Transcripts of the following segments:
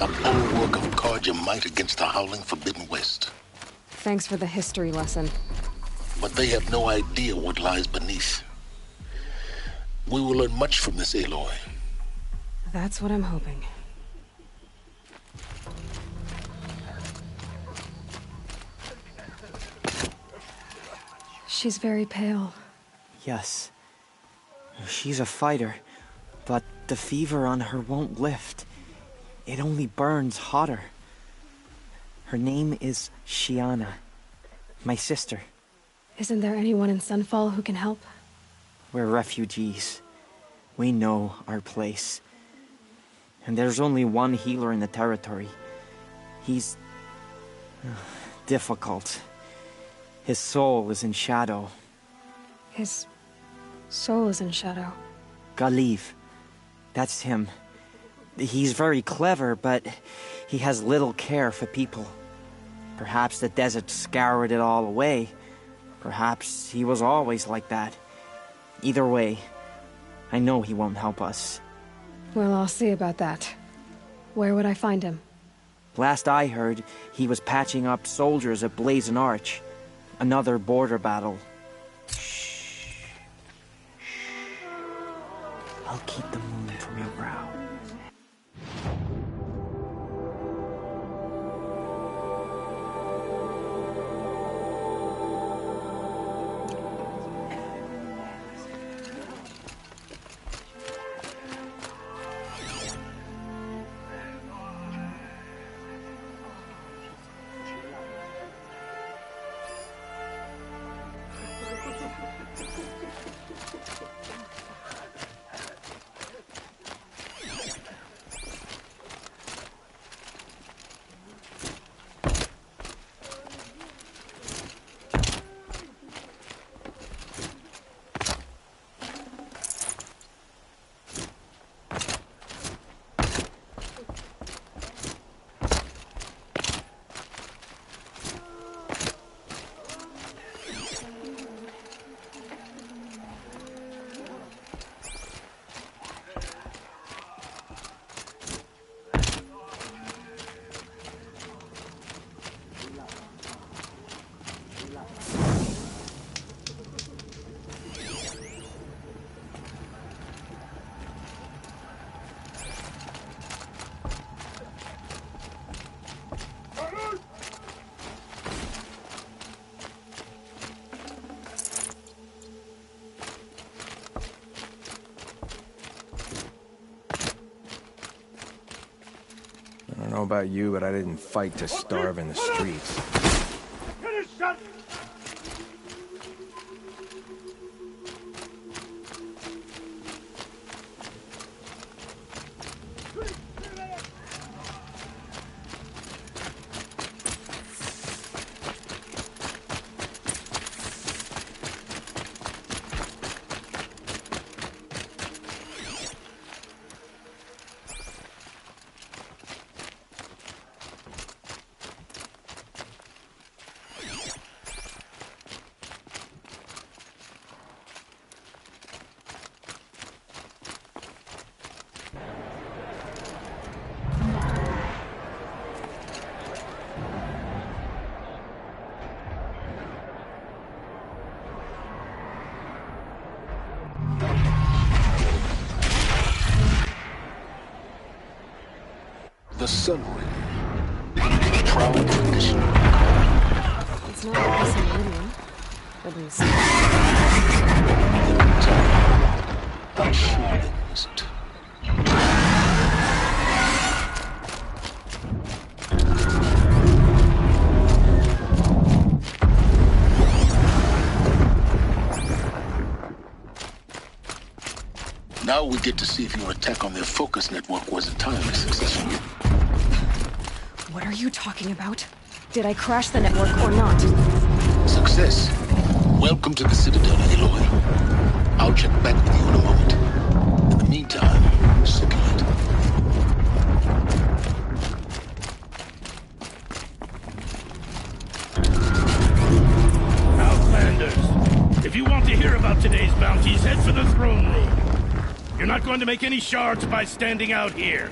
A bulwark of guard your might against the howling Forbidden West. Thanks for the history lesson. But they have no idea what lies beneath. We will learn much from this Aloy. That's what I'm hoping. She's very pale. Yes. She's a fighter, but the fever on her won't lift. It only burns hotter. Her name is Shiana. My sister. Isn't there anyone in Sunfall who can help? We're refugees. We know our place. And there's only one healer in the territory. He's... difficult. His soul is in shadow. His soul is in shadow. Galiv. That's him. He's very clever, but he has little care for people. Perhaps the desert scoured it all away. Perhaps he was always like that. Either way, I know he won't help us. Well, I'll see about that. Where would I find him? Last I heard, he was patching up soldiers at Blazon Arch. Another border battle. Shh. I'll keep the moon from your brow. I don't know about you, but I didn't fight to starve in the streets. The Sun Ring. Proud tradition. It's not like this in Indian, at least. I'm sure it isn't. Now we get to see if your attack on their focus network was entirely successful. What are you talking about? Did I crash the network or not? Success. Welcome to the Citadel, Aloy. I'll check back with you in a moment. In the meantime, circulate. Outlanders, if you want to hear about today's bounties, head for the throne room. You're not going to make any shards by standing out here.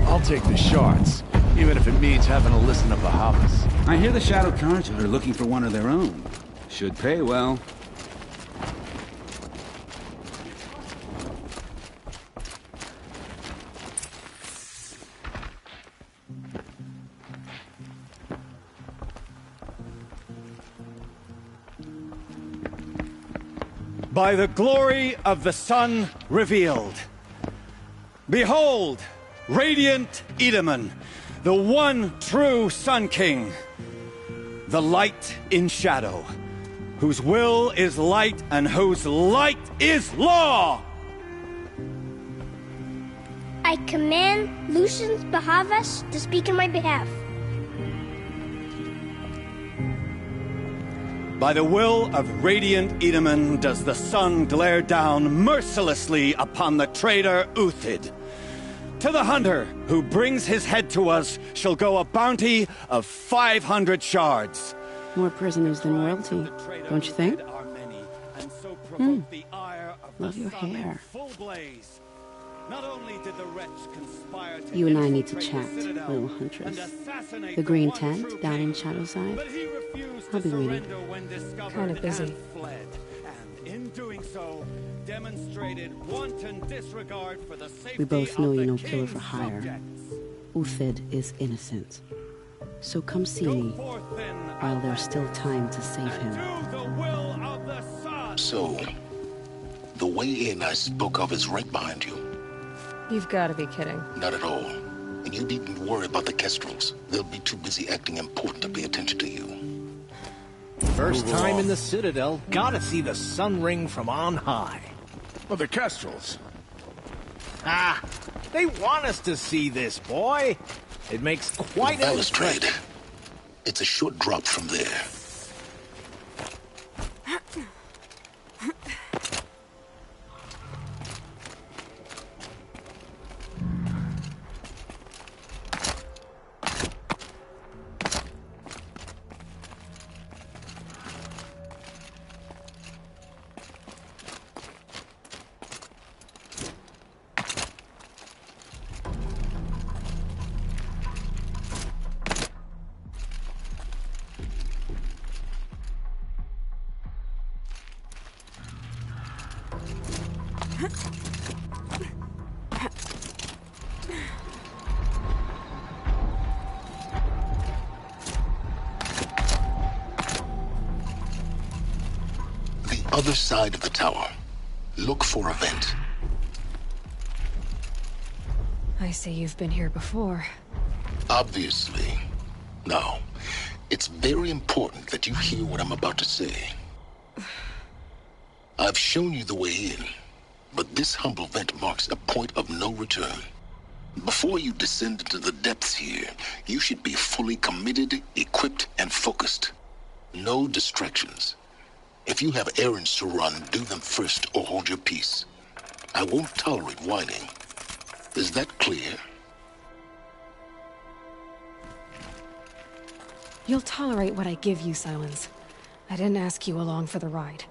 I'll take the shards, even if it means having to listen to Bahavas. I hear the Shadow Cards are looking for one of their own. Should pay well. By the glory of the sun revealed. Behold, radiant Edaman, the one true Sun King. The light in shadow, whose will is light and whose light is law! I command Lucius Bahavas to speak in my behalf. By the will of radiant Edaman does the sun glare down mercilessly upon the traitor Uthid. To the hunter who brings his head to us shall go a bounty of 500 shards. More prisoners than royalty, don't you think? Love your hair. Not only did the wretch conspire to You and I need to chat, little huntress. The green tent down in Shadowside. I'll be waiting. Kind of busy. And in doing so, demonstrated wanton disregard for the safety We both know of you're the no killer king's for hire. subjects. Uthid is innocent. So come see me Forth then, while there's still time to save him. do the will of the sun. So, the way in I spoke of is right behind you. You've got to be kidding. Not at all. And you needn't worry about the Kestrels. They'll be too busy acting important to pay attention to you. First time in the Citadel, gotta see the sun ring from on high. Well, the Kestrels. Ah, they want us to see this, boy. It makes quite an Balustrade. impression. It's a short drop from there. Other side of the tower. Look for a vent. I see you've been here before. Obviously. Now, it's very important that you hear what I'm about to say. I've shown you the way in, but this humble vent marks a point of no return. Before you descend into the depths here, you should be fully committed, equipped, and focused. No distractions. If you have errands to run, do them first or hold your peace. I won't tolerate whining. Is that clear? You'll tolerate what I give you, Silence. I didn't ask you along for the ride.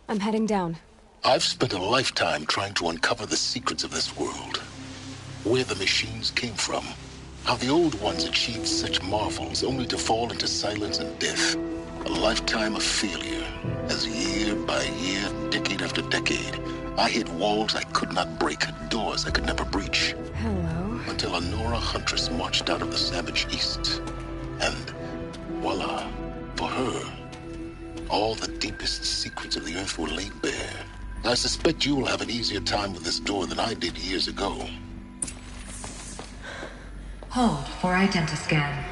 I'm heading down. I've spent a lifetime trying to uncover the secrets of this world. Where the machines came from. How the old ones achieved such marvels only to fall into silence and death. A lifetime of failure. As year by year, decade after decade, I hit walls I could not break, doors I could never breach. Hello. Until a Nora huntress marched out of the savage east. And voila, for her, all the deepest secrets of the earth were laid bare. I suspect you will have an easier time with this door than I did years ago. Hold for identiscan.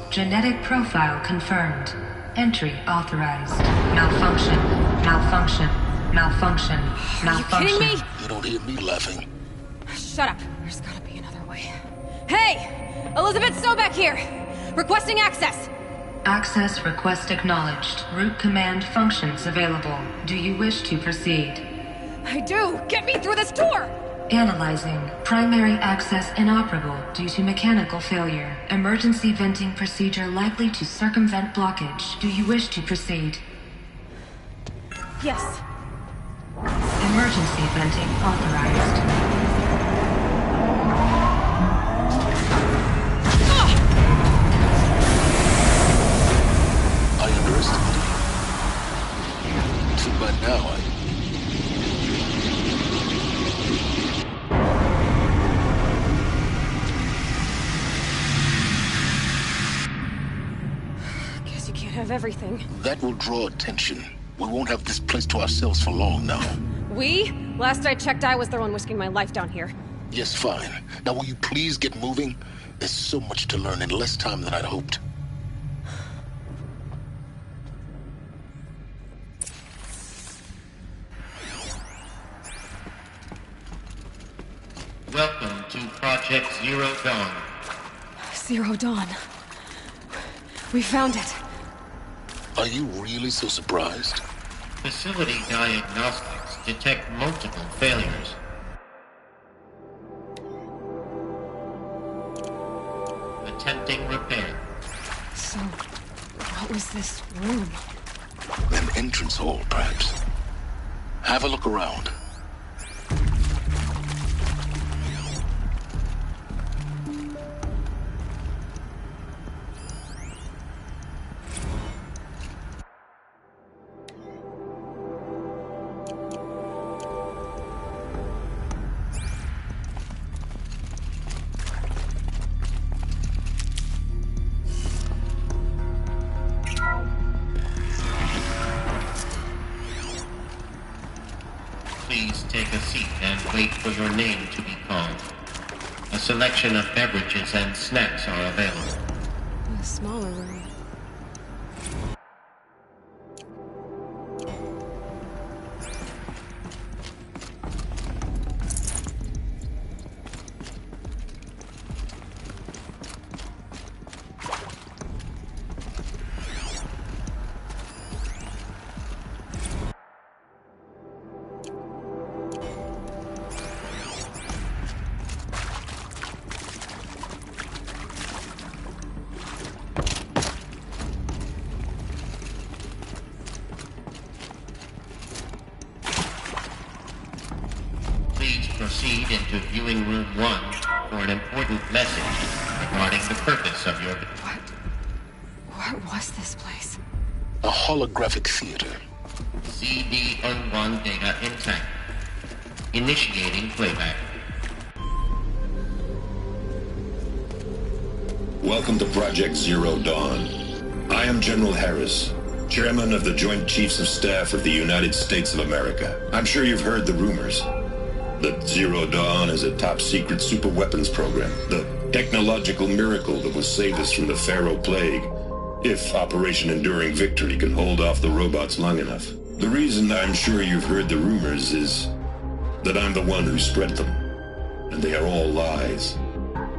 Genetic profile confirmed. Entry authorized. Malfunction. Malfunction. Malfunction. Malfunction. Are you kidding me? You don't hear me laughing. Shut up. There's gotta be another way. Hey! Elizabeth Sobek here! Requesting access! Access request acknowledged. Root command functions available. Do you wish to proceed? I do! Get me through this tour! Analyzing. Primary access inoperable due to mechanical failure. Emergency venting procedure likely to circumvent blockage. Do you wish to proceed? Yes. Emergency venting authorized. I underestimated you. Too bad now Guess you can't have everything. That will draw attention. We won't have this place to ourselves for long now. We? Last I checked, I was the one risking my life down here. Yes, fine. Now will you please get moving? There's so much to learn in less time than I'd hoped. Welcome to Project Zero Dawn. Zero Dawn. We found it. Are you really so surprised? Facility diagnostics detect multiple failures. Attempting repair. So, what was this room? An entrance hall, perhaps. Have a look around. Please take a seat and wait for your name to be called. A selection of beverages and snacks are available. A smaller room. Proceed into viewing room 1 for an important message regarding the purpose of your... What was this place? A holographic theater. CD-01 data intact. Initiating playback. Welcome to Project Zero Dawn. I am General Harris, Chairman of the Joint Chiefs of Staff of the United States of America. I'm sure you've heard the rumors that Zero Dawn is a top-secret superweapons program, the technological miracle that will save us from the Pharaoh Plague, if Operation Enduring Victory can hold off the robots long enough. The reason I'm sure you've heard the rumors is that I'm the one who spread them, and they are all lies.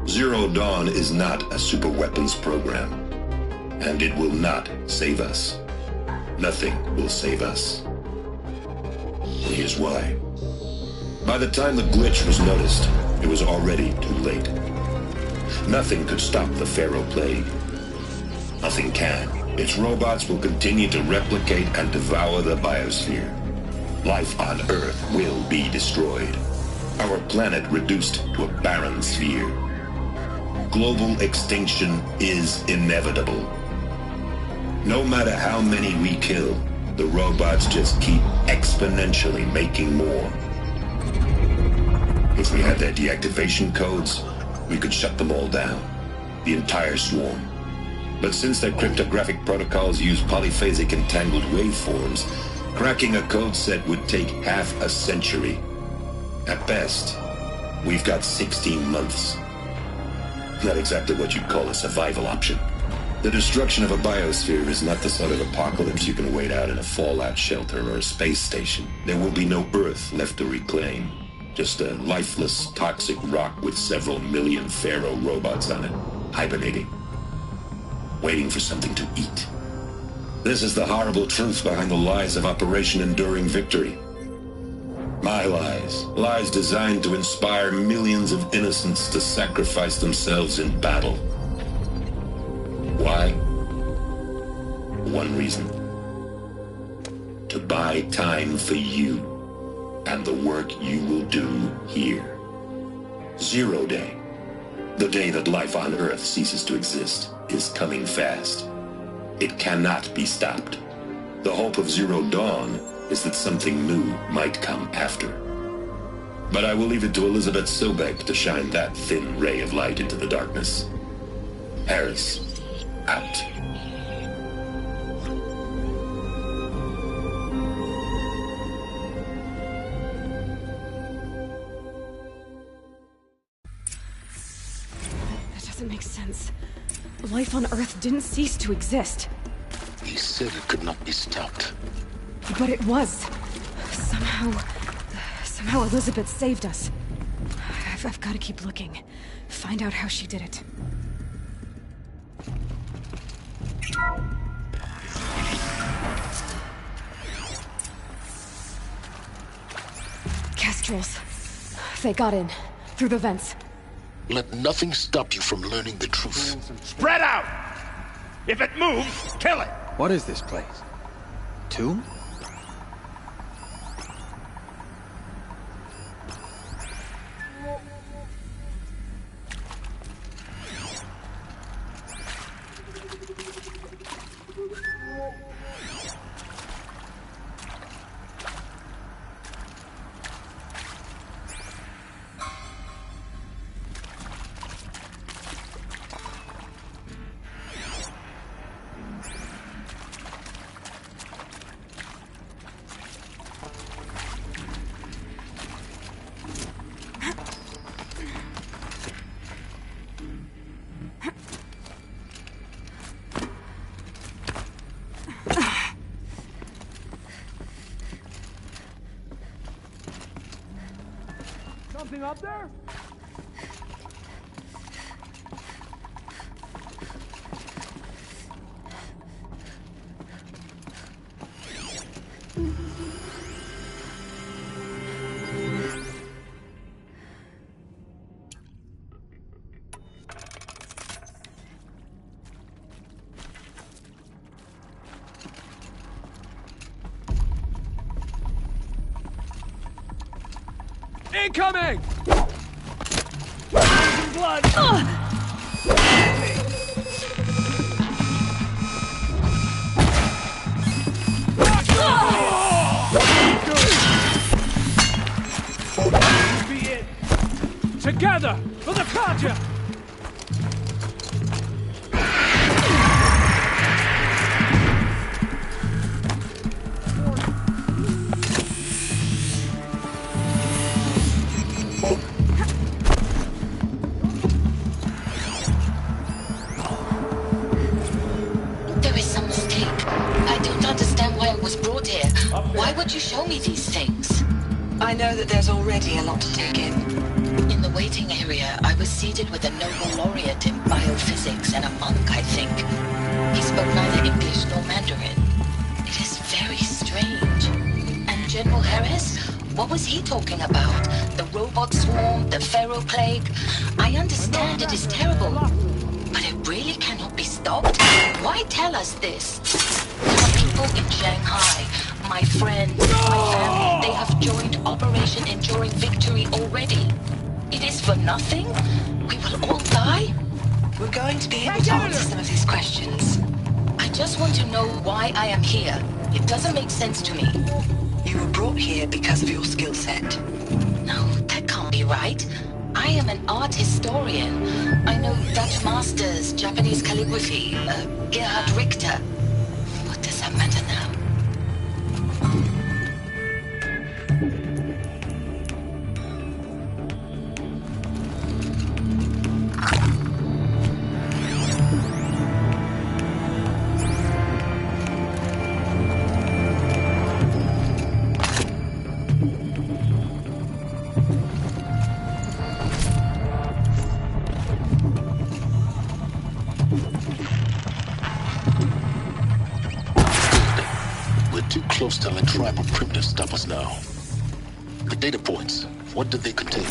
Zero Dawn is not a superweapons program, and it will not save us. Nothing will save us. Here's why. By the time the glitch was noticed, it was already too late. Nothing could stop the Pharaoh Plague. Nothing can. Its robots will continue to replicate and devour the biosphere. Life on Earth will be destroyed. Our planet reduced to a barren sphere. Global extinction is inevitable. No matter how many we kill, the robots just keep exponentially making more. If we had their deactivation codes, we could shut them all down. The entire swarm. But since their cryptographic protocols use polyphasic entangled waveforms, cracking a code set would take half a century. At best, we've got 16 months. Not exactly what you'd call a survival option. The destruction of a biosphere is not the sort of apocalypse you can wait out in a fallout shelter or a space station. There will be no Earth left to reclaim. Just a lifeless, toxic rock with several million Pharaoh robots on it, hibernating, waiting for something to eat. This is the horrible truth behind the lies of Operation Enduring Victory. My lies. Lies designed to inspire millions of innocents to sacrifice themselves in battle. Why? One reason. To buy time for you and the work you will do here. 0 Day. The day that life on Earth ceases to exist is coming fast. It cannot be stopped. The hope of Zero Dawn is that something new might come after. But I will leave it to Elizabeth Sobek to shine that thin ray of light into the darkness. Harris, out. That doesn't make sense. Life on Earth didn't cease to exist. He said it could not be stopped. But it was. Somehow Elizabeth saved us. I've got to keep looking. Find out how she did it. Kestrels. They got in. Through the vents. Let nothing stop you from learning the truth. Spread out! If it moves, kill it! What is this place? Tomb? Something up there? Incoming! Blood! Be it. Together for the project! Why would you show me these things? I know that there's already a lot to take in. In the waiting area, I was seated with a Nobel laureate in biophysics and a monk, I think. He spoke neither English nor Mandarin. It is very strange. And General Harris? What was he talking about? The robot swarm, the Pharaoh plague? I understand it is terrible, but it really cannot be stopped. Why tell us this? There are people in Shanghai, my friends, my family, they have joined Operation Enduring Victory already. It is for nothing? We will all die? We're going to be able to answer some of these questions. I just want to know why I am here. It doesn't make sense to me. You were brought here because of your skill set. No, that can't be right. I am an art historian. I know Dutch masters, Japanese calligraphy, Gerhard Richter. What does that matter now? Close to let tribal primitives stop us now. The data points. What did they contain?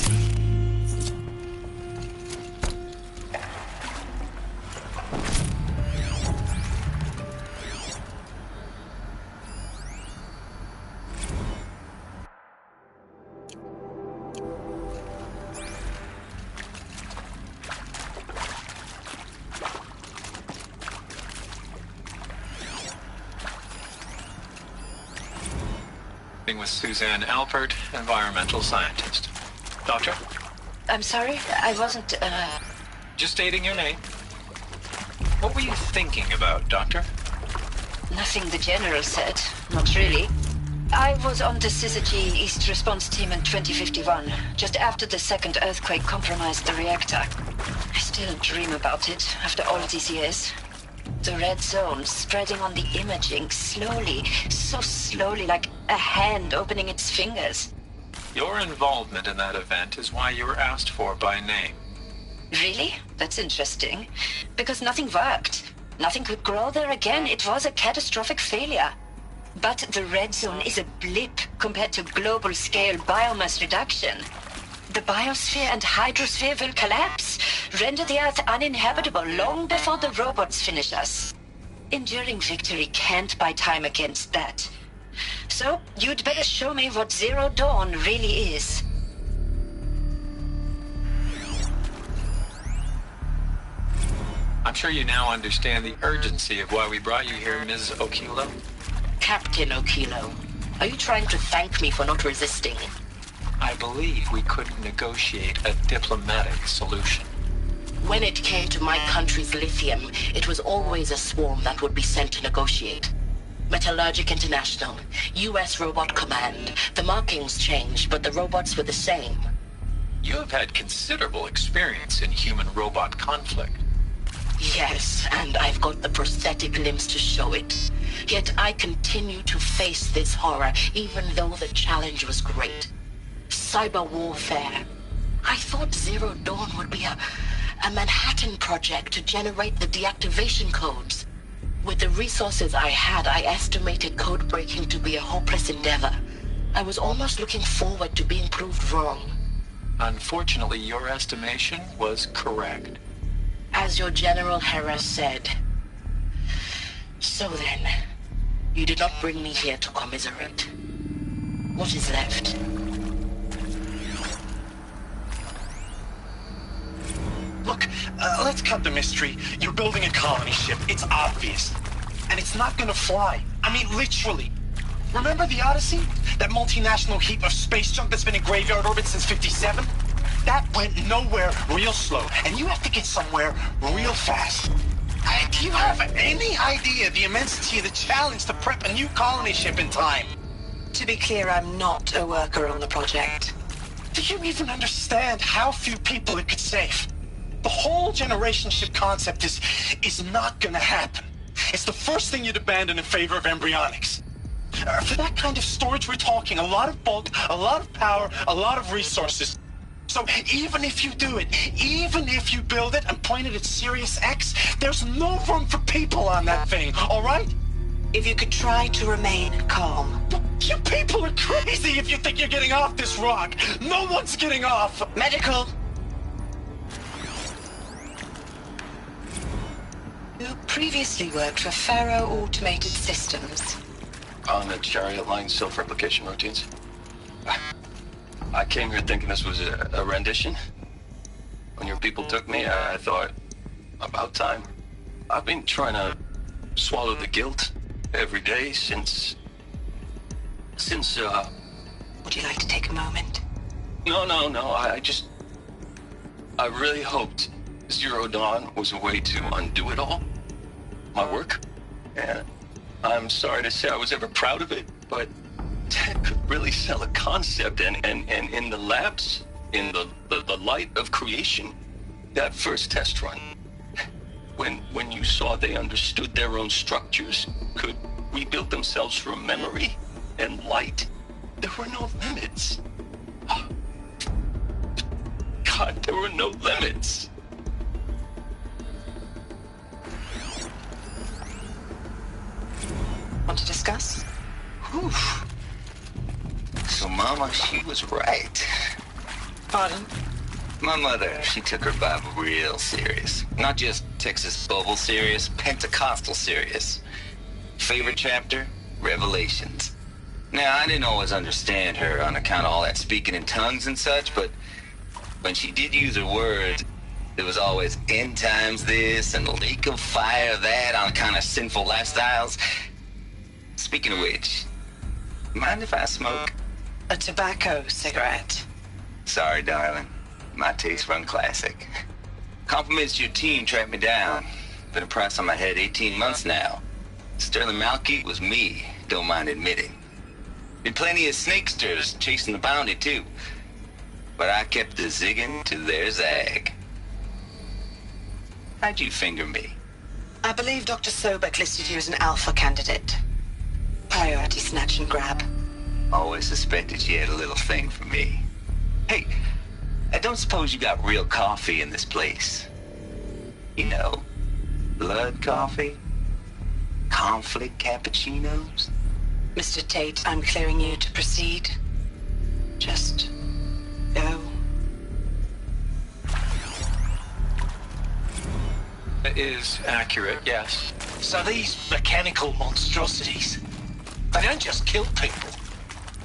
With Suzanne Alpert, environmental scientist. Doctor? I'm sorry, I wasn't, Just stating your name. What were you thinking about, Doctor? Nothing the General said. Not really. I was on the Syzygy East Response Team in 2051, just after the second earthquake compromised the reactor. I still dream about it, after all these years. The red zone spreading on the imaging, slowly, so slowly, like a hand opening its fingers. Your involvement in that event is why you were asked for by name. Really? That's interesting. Because nothing worked. Nothing could grow there again. It was a catastrophic failure. But the red zone is a blip compared to global-scale biomass reduction. The biosphere and hydrosphere will collapse, render the Earth uninhabitable long before the robots finish us. Enduring victory can't buy time against that. So, you'd better show me what Zero Dawn really is. I'm sure you now understand the urgency of why we brought you here, Ms. Okilo. Captain Okilo, are you trying to thank me for not resisting? I believe we could negotiate a diplomatic solution. When it came to my country's lithium, it was always a swarm that would be sent to negotiate. Metallurgic International, U.S. Robot Command. The markings changed, but the robots were the same. You have had considerable experience in human-robot conflict. Yes, and I've got the prosthetic limbs to show it. Yet I continue to face this horror, even though the challenge was great. Cyber warfare. I thought Zero Dawn would be a Manhattan project to generate the deactivation codes. With the resources I had, I estimated code breaking to be a hopeless endeavor. I was almost looking forward to being proved wrong. Unfortunately, your estimation was correct. As your General Harris said. So then, you did not bring me here to commiserate. What is left? Look, let's cut the mystery. You're building a colony ship. It's obvious. And it's not gonna fly. I mean, literally. Remember the Odyssey? That multinational heap of space junk that's been in graveyard orbit since 57? That went nowhere real slow. And you have to get somewhere real fast. Do you have any idea the immensity of the challenge to prep a new colony ship in time? To be clear, I'm not a worker on the project. Do you even understand how few people it could save? The whole generation ship concept is not gonna happen. It's the first thing you'd abandon in favor of embryonics. For that kind of storage, we're talking a lot of bulk, a lot of power, a lot of resources. So even if you do it, even if you build it and point it at Sirius X, there's no room for people on that thing, all right? If you could try to remain calm. You people are crazy if you think you're getting off this rock. No one's getting off. Medical. You previously worked for Faro Automated Systems. On the Chariot Line self-replication routines. I came here thinking this was a rendition. When your people took me, I thought, about time. I've been trying to swallow the guilt every day since... Would you like to take a moment? No, I really hoped Zero Dawn was a way to undo it all. My work. And I'm sorry to say I was ever proud of it, but Ted could really sell a concept, and in the labs, in the light of creation, that first test run, when you saw they understood their own structures, could rebuild themselves from memory and light, there were no limits. God, there were no limits. Want to discuss? So So Mama, she was right. Pardon? My mother, she took her Bible real serious. Not just Texas Bible serious, Pentecostal serious. Favorite chapter? Revelations. Now, I didn't always understand her on account of all that speaking in tongues and such, but when she did use her words, there was always end times this and lake of fire that on account of sinful lifestyles. Speaking of which, mind if I smoke? A tobacco cigarette. Sorry, darling. My taste run classic. Compliments to your team tracked me down. Been a price on my head 18 months now. Sterling Malky was me, don't mind admitting. Been plenty of snakesters chasing the bounty, too. But I kept the zigging to their zag. How'd you finger me? I believe Dr. Sobek listed you as an alpha candidate. Priority snatch and grab. Always suspected she had a little thing for me. Hey, I don't suppose you got real coffee in this place. You know, blood coffee? Conflict cappuccinos? Mr. Tate, I'm clearing you to proceed. Just go. It is accurate, yes. So these mechanical monstrosities, they don't just kill people.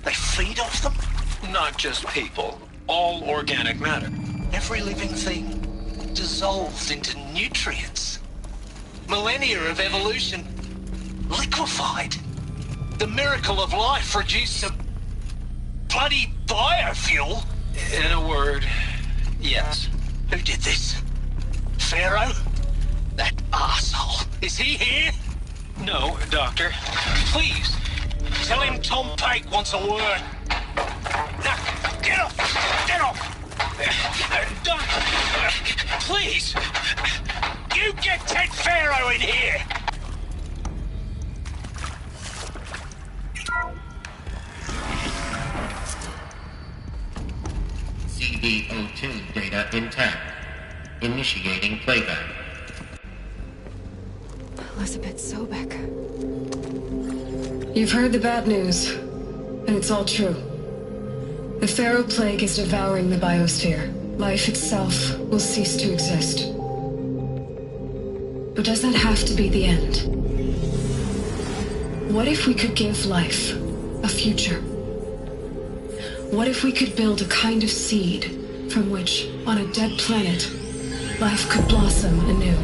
They feed off them? Not just people. All organic matter. Every living thing dissolved into nutrients. Millennia of evolution liquefied. The miracle of life reduced to bloody biofuel. In a word, yes. Who did this? Pharaoh? That arsehole. Is he here? No, Doctor. Please, tell him Tom Pake wants a word. Now, get off! Get off! Doctor, please! You get Ted Pharaoh in here! CD02 data intact. Initiating playback. Elizabeth Sobek. You've heard the bad news, and it's all true. The Pharaoh Plague is devouring the biosphere. Life itself will cease to exist. But does that have to be the end? What if we could give life a future? What if we could build a kind of seed from which, on a dead planet, life could blossom anew?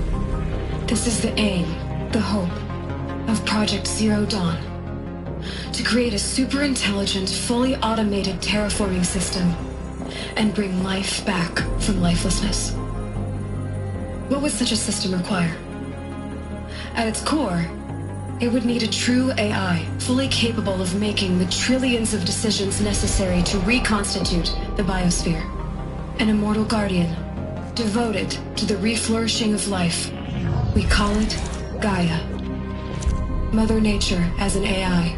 This is the aim, the hope, of Project Zero Dawn. To create a super-intelligent, fully automated terraforming system and bring life back from lifelessness. What would such a system require? At its core, it would need a true AI, fully capable of making the trillions of decisions necessary to reconstitute the biosphere. An immortal guardian, devoted to the reflourishing of life. We call it Gaia. Mother Nature as an AI.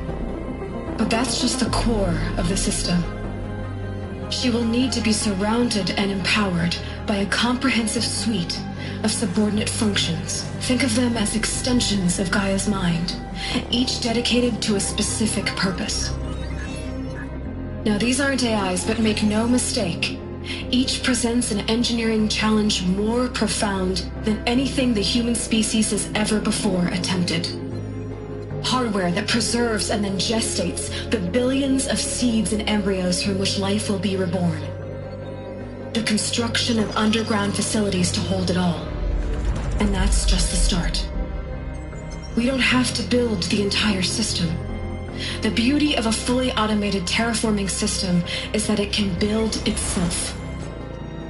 But that's just the core of the system. She will need to be surrounded and empowered by a comprehensive suite of subordinate functions. Think of them as extensions of Gaia's mind, each dedicated to a specific purpose. Now, these aren't AIs, but make no mistake, each presents an engineering challenge more profound than anything the human species has ever before attempted. Hardware that preserves and then gestates the billions of seeds and embryos from which life will be reborn. The construction of underground facilities to hold it all. And that's just the start. We don't have to build the entire system. The beauty of a fully automated terraforming system is that it can build itself.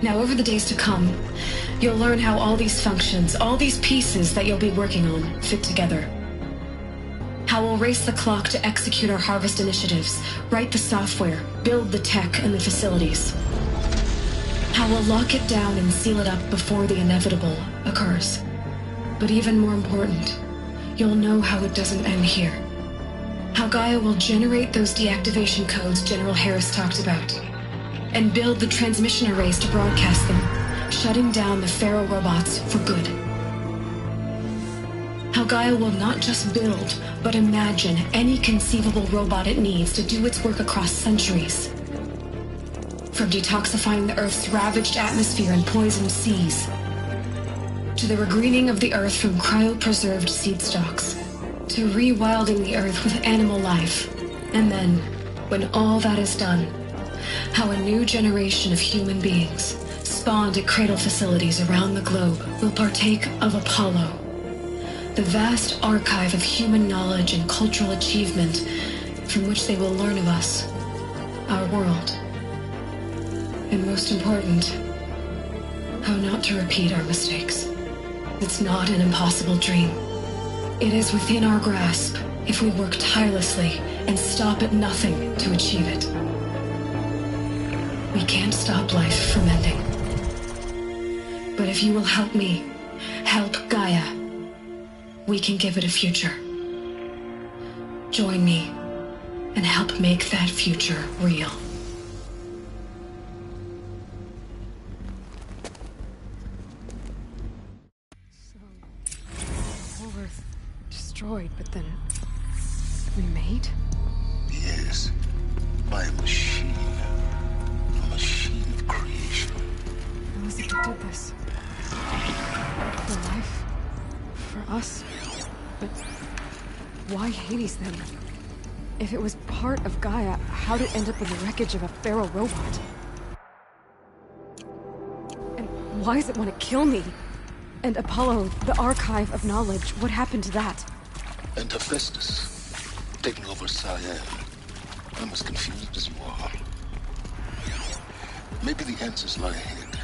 Now, over the days to come, you'll learn how all these functions, all these pieces that you'll be working on, fit together. How we'll race the clock to execute our harvest initiatives, write the software, build the tech and the facilities. How we'll lock it down and seal it up before the inevitable occurs. But even more important, you'll know how it doesn't end here. How Gaia will generate those deactivation codes General Harris talked about, and build the transmission arrays to broadcast them, shutting down the Pharaoh robots for good. How Gaia will not just build, but imagine any conceivable robot it needs to do its work across centuries. From detoxifying the Earth's ravaged atmosphere and poisoned seas, to the regreening of the Earth from cryopreserved seed stalks, to rewilding the Earth with animal life. And then, when all that is done, how a new generation of human beings, spawned at cradle facilities around the globe, will partake of Apollo, the vast archive of human knowledge and cultural achievement from which they will learn of us, our world. And most important, how not to repeat our mistakes. It's not an impossible dream. It is within our grasp if we work tirelessly and stop at nothing to achieve it. We can't stop life from ending. But if you will help me, help Gaia, we can give it a future. Join me and help make that future real. Destroyed, but then remade? Yes, by a machine. A machine of creation. Elizabeth did this. For life. For us. But why Hades then? If it was part of Gaia, how'd it end up in the wreckage of a feral robot? And why does it want to kill me? And Apollo, the archive of knowledge, what happened to that? And Hephaestus, taking over Cyan. I'm as confused as you are. Maybe the answers lie ahead.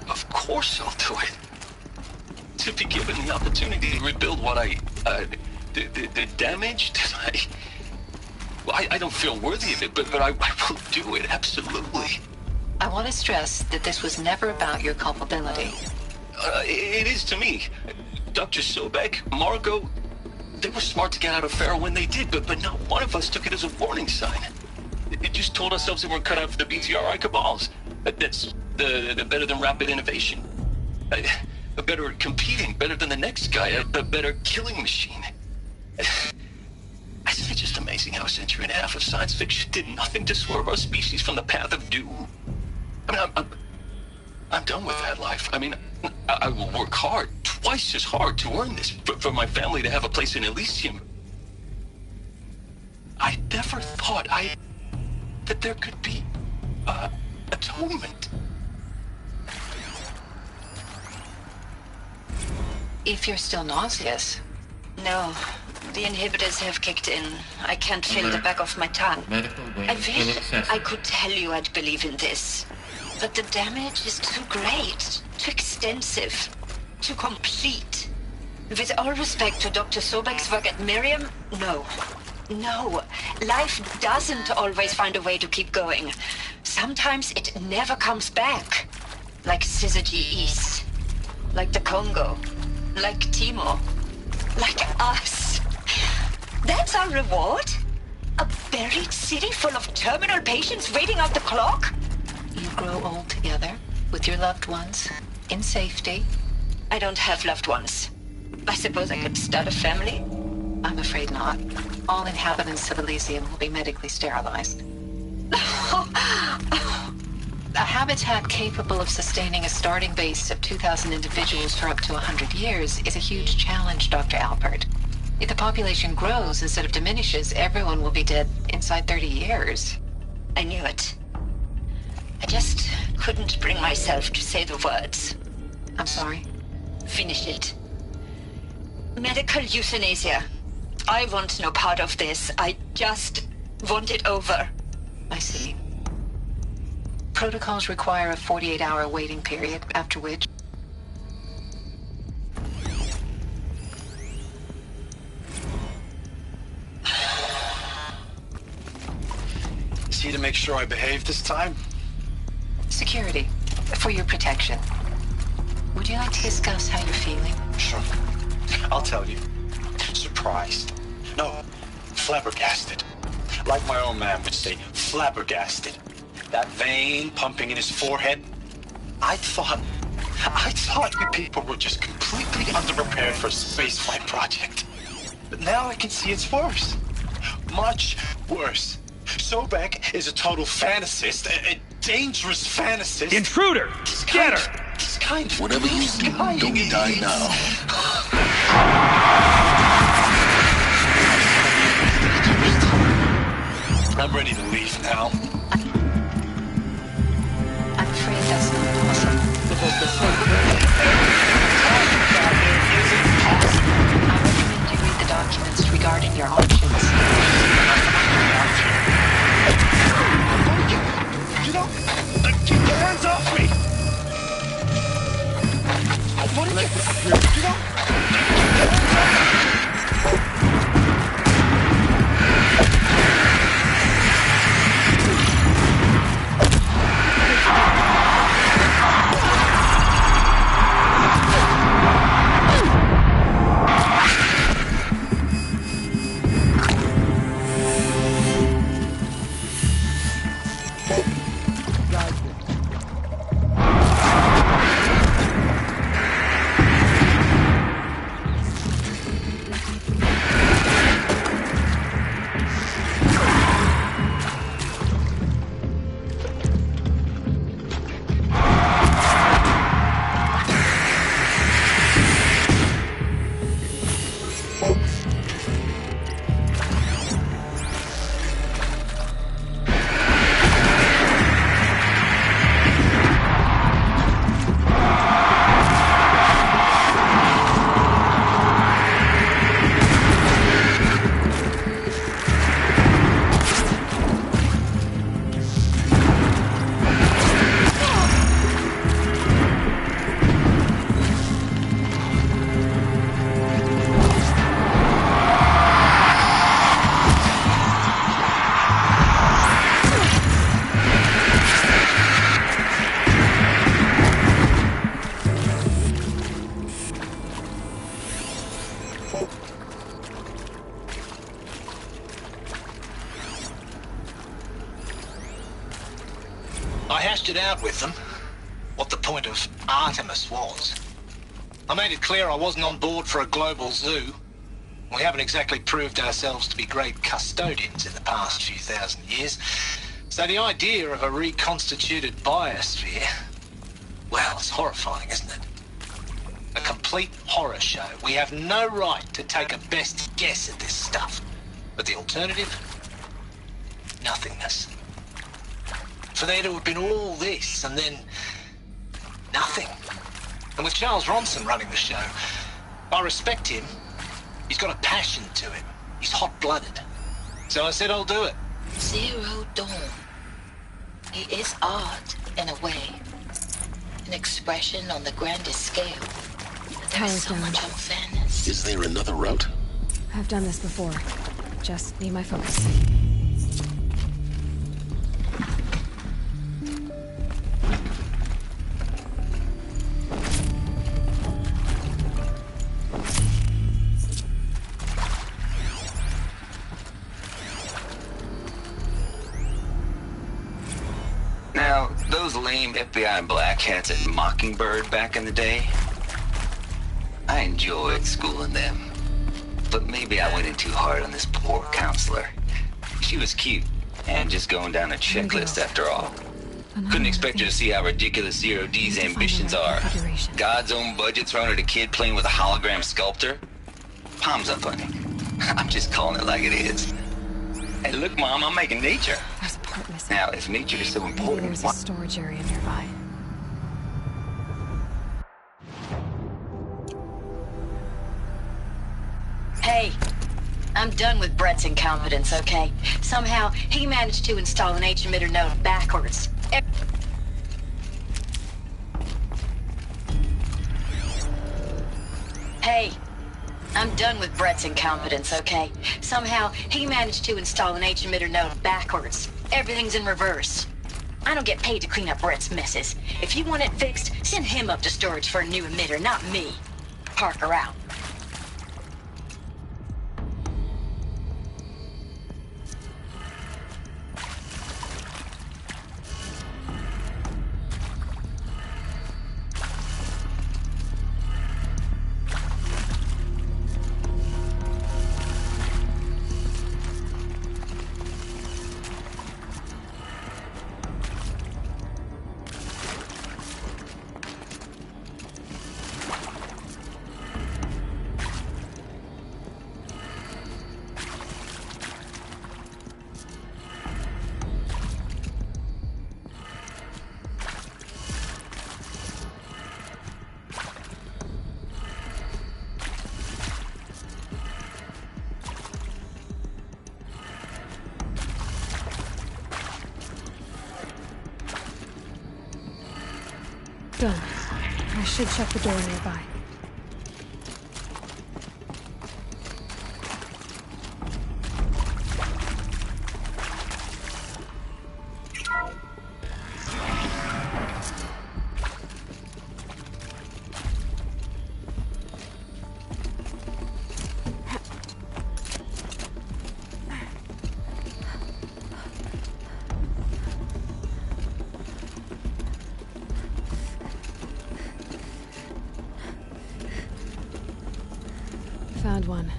Of course I'll do it. To be given the opportunity to rebuild what the damage that I don't feel worthy of it, but I will do it, absolutely. I want to stress that this was never about your culpability. It is to me. Dr. Sobek, Margot, they were smart to get out of Pharaoh when they did, but not one of us took it as a warning sign. It just told ourselves that we're cut out for the BTRI cabals. That's the better than rapid innovation. Better at competing, better than the next guy, a better killing machine. Isn't it just amazing how a century and a half of science fiction did nothing to swerve our species from the path of doom? I mean, I'm done with that life. I mean, I will work hard, twice as hard to earn this, for my family to have a place in Elysium. I never thought that there could be atonement. If you're still nauseous. No, the inhibitors have kicked in. I can't feel the back of my tongue. I wish I could tell you I'd believe in this. But the damage is too great, too extensive, too complete. With all respect to Dr. Sobek's work at Miriam, no. No, life doesn't always find a way to keep going. Sometimes it never comes back. Like Syzygy East. Like the Congo. Like Timo. Like us. That's our reward? A buried city full of terminal patients waiting out the clock? You grow old together, with your loved ones, in safety. I don't have loved ones. I suppose I could start a family? I'm afraid not. All inhabitants of Elysium will be medically sterilized. A habitat capable of sustaining a starting base of 2,000 individuals for up to 100 years is a huge challenge, Dr. Alpert. If the population grows instead of diminishes, everyone will be dead inside 30 years. I knew it. I just couldn't bring myself to say the words. I'm sorry. Finish it. Medical euthanasia. I want no part of this. I just want it over. I see. Protocols require a 48-hour waiting period, after which... See to make sure I behave this time? Security, for your protection. Would you like to discuss how you're feeling? Sure. I'll tell you. Surprised. No, flabbergasted. Like my old man would say, flabbergasted. That vein pumping in his forehead. I thought you people were just completely underprepared for a spaceflight project. But now I can see it's worse. Much worse. Sobek is a total fantasist, a dangerous fantasist. Intruder! Get her! This kind of whatever you do, don't die now. I'm ready to leave now. I'm afraid that's not possible. I recommend you read the documents regarding your options. You don't... Get your hands off me! What did you don't... Get your hands off me! I hashed it out with them, what the point of Artemis was. I made it clear I wasn't on board for a global zoo. We haven't exactly proved ourselves to be great custodians in the past few thousand years. So the idea of a reconstituted biosphere, well, it's horrifying, isn't it? A complete horror show. We have no right to take a best guess at this stuff. But the alternative? Nothingness. For there to have been all this, and then nothing. And with Charles Ronson running the show, I respect him. He's got a passion to him. He's hot-blooded. So I said I'll do it. Zero Dawn. It is art, in a way. An expression on the grandest scale. But there is so much unfairness. Is there another route? I've done this before. Just need my focus. Now, those lame FBI black hats at Mockingbird back in the day, I enjoyed schooling them. But maybe I went in too hard on this poor counselor. She was cute, and just going down a checklist after all. Couldn't expect her to see how ridiculous Zero D's ambitions are. God's own budget thrown at a kid playing with a hologram sculptor? Palms up, honey. I'm just calling it like it is. Hey, look, Mom, I'm making nature. There's a part missing. Now, if nature is so important, maybe there's a storage area nearby. Hey, I'm done with Brett's incompetence, okay? Somehow, he managed to install an H-emitter node backwards. Hey, I'm done with Brett's incompetence, okay? Somehow, he managed to install an H-emitter node backwards. Everything's in reverse. I don't get paid to clean up Brett's messes. If you want it fixed, send him up to storage for a new emitter, not me. Parker out. I should check the door nearby. Found one.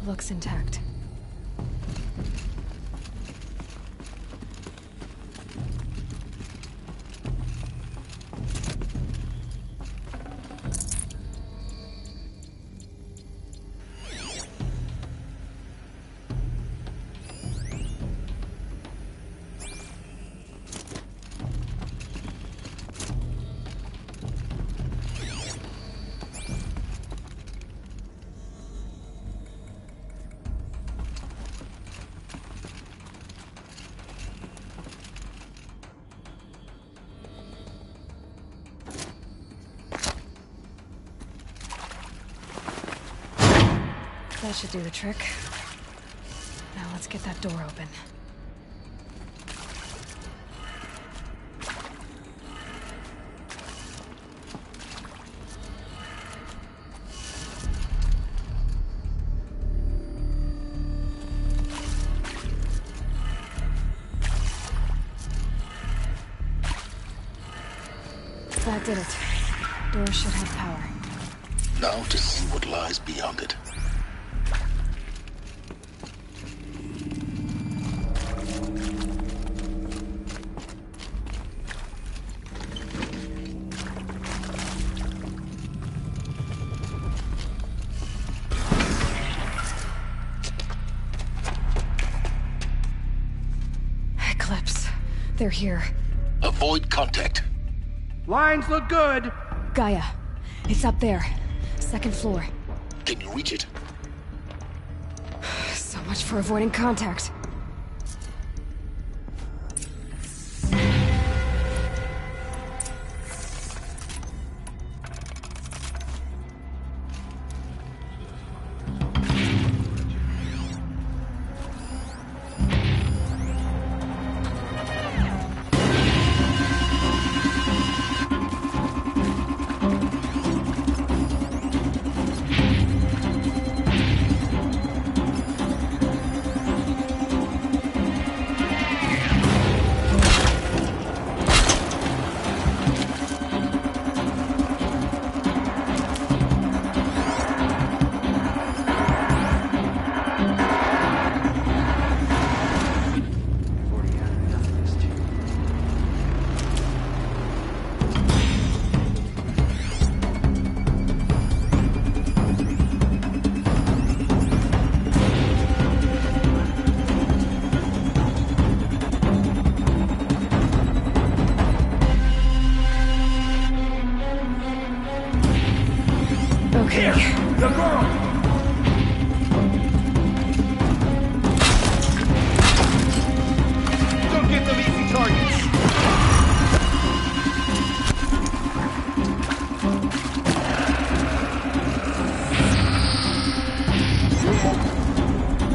Looks intact. That should do the trick. Now let's get that door open. That did it. Door should have power. Now to see what lies beyond it. They're here. Avoid contact. Lines look good. Gaia, it's up there. Second floor. Can you reach it? So much for avoiding contact. Here! The girl! Don't give them easy targets!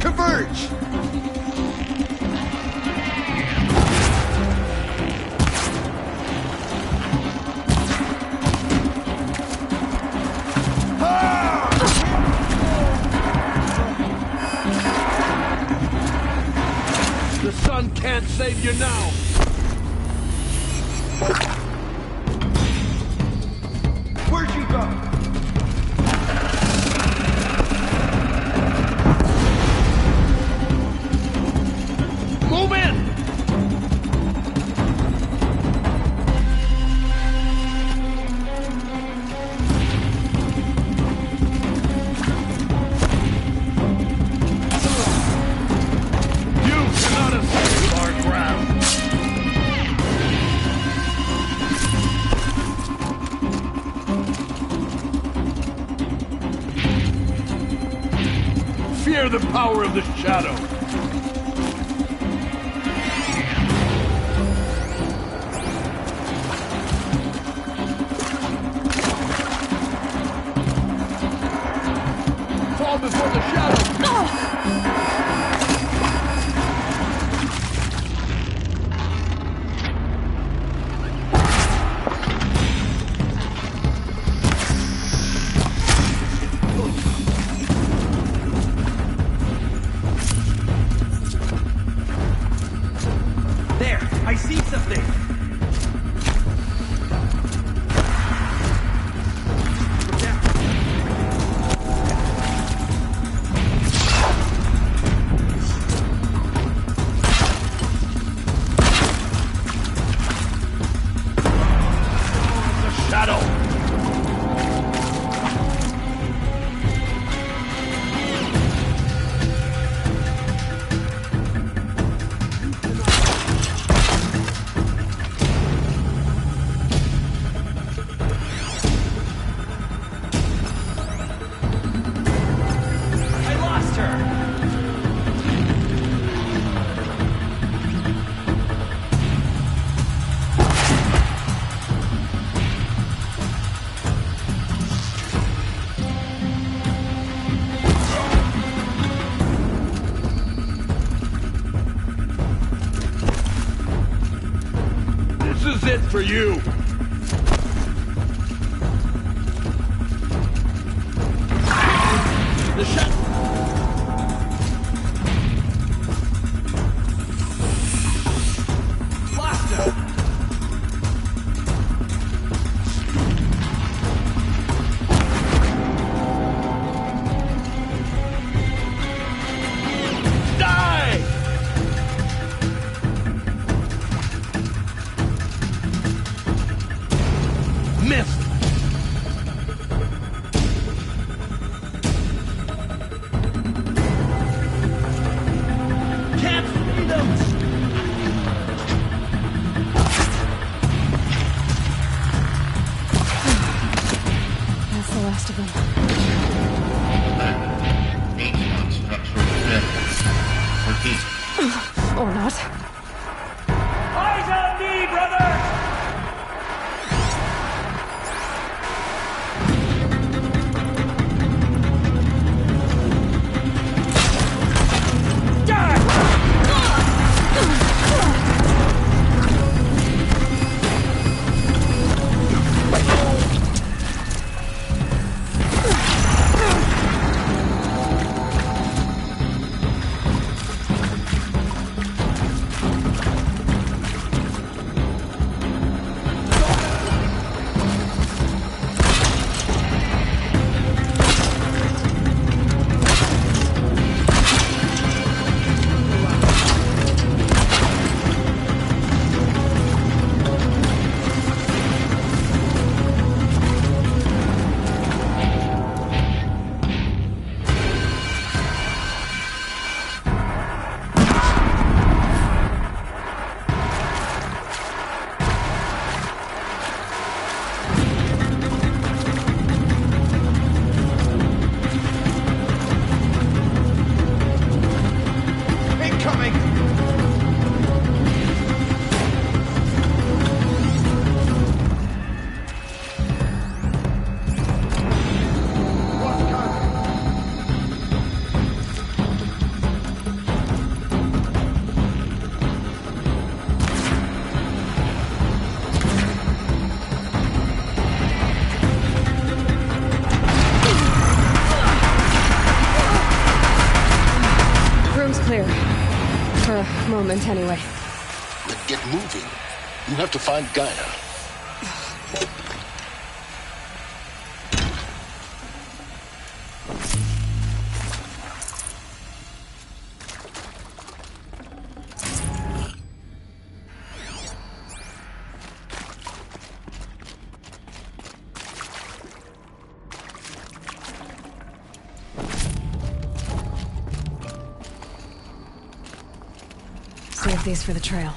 Converge! The sun can't save you now! Where'd you go? Move in! Fear the power of the shadow. calm before the shadow! There, I see something. This is it for you! The shadow! Or not. Eyes on me, brother! Clear. For a moment, anyway. Then get moving. You have to find Gaia. Save these for the trail.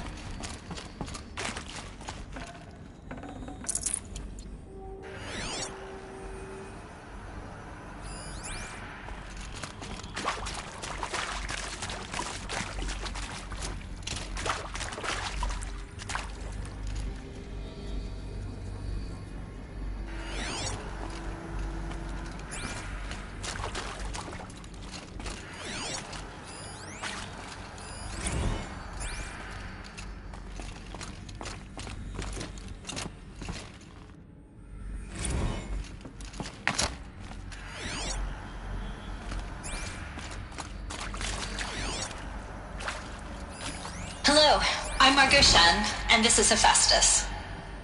I'm Margot Shen, and this is Hephaestus.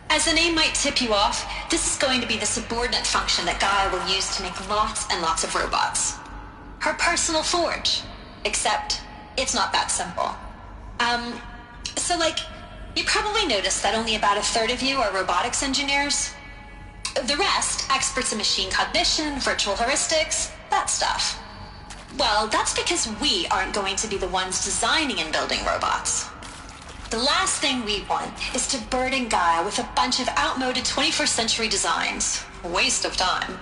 As the name might tip you off, this is going to be the subordinate function that Gaia will use to make lots and lots of robots. Her personal forge. Except, it's not that simple. So you probably noticed that only about a third of you are robotics engineers. The rest, experts in machine cognition, virtual heuristics, that stuff. Well, that's because we aren't going to be the ones designing and building robots. The last thing we want is to burden Gaia with a bunch of outmoded 21st century designs. A waste of time.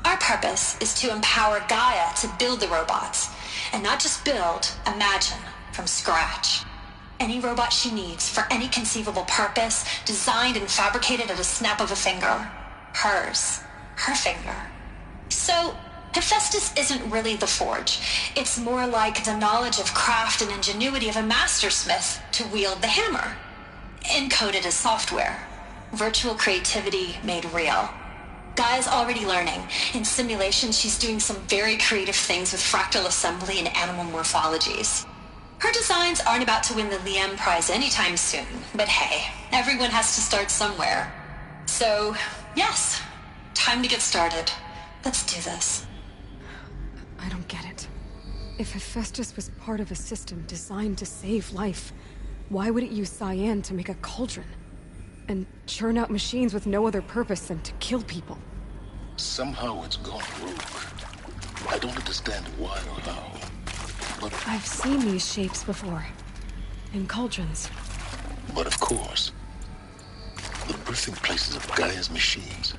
Our purpose is to empower Gaia to build the robots, and not just build, imagine, from scratch. Any robot she needs for any conceivable purpose, designed and fabricated at a snap of a finger. Hers. Her finger. So, Hephaestus isn't really the forge. It's more like the knowledge of craft and ingenuity of a mastersmith to wield the hammer. Encoded as software. Virtual creativity made real. Gaia's already learning. In simulation, she's doing some very creative things with fractal assembly and animal morphologies. Her designs aren't about to win the Liam Prize anytime soon, but hey, everyone has to start somewhere. So, yes, time to get started. Let's do this. I don't get it. If Hephaestus was part of a system designed to save life, why would it use cyan to make a cauldron? And churn out machines with no other purpose than to kill people? Somehow it's gone rogue. I don't understand why or how, but... I've seen these shapes before. In cauldrons. But of course, the birthing places of Gaia's machines.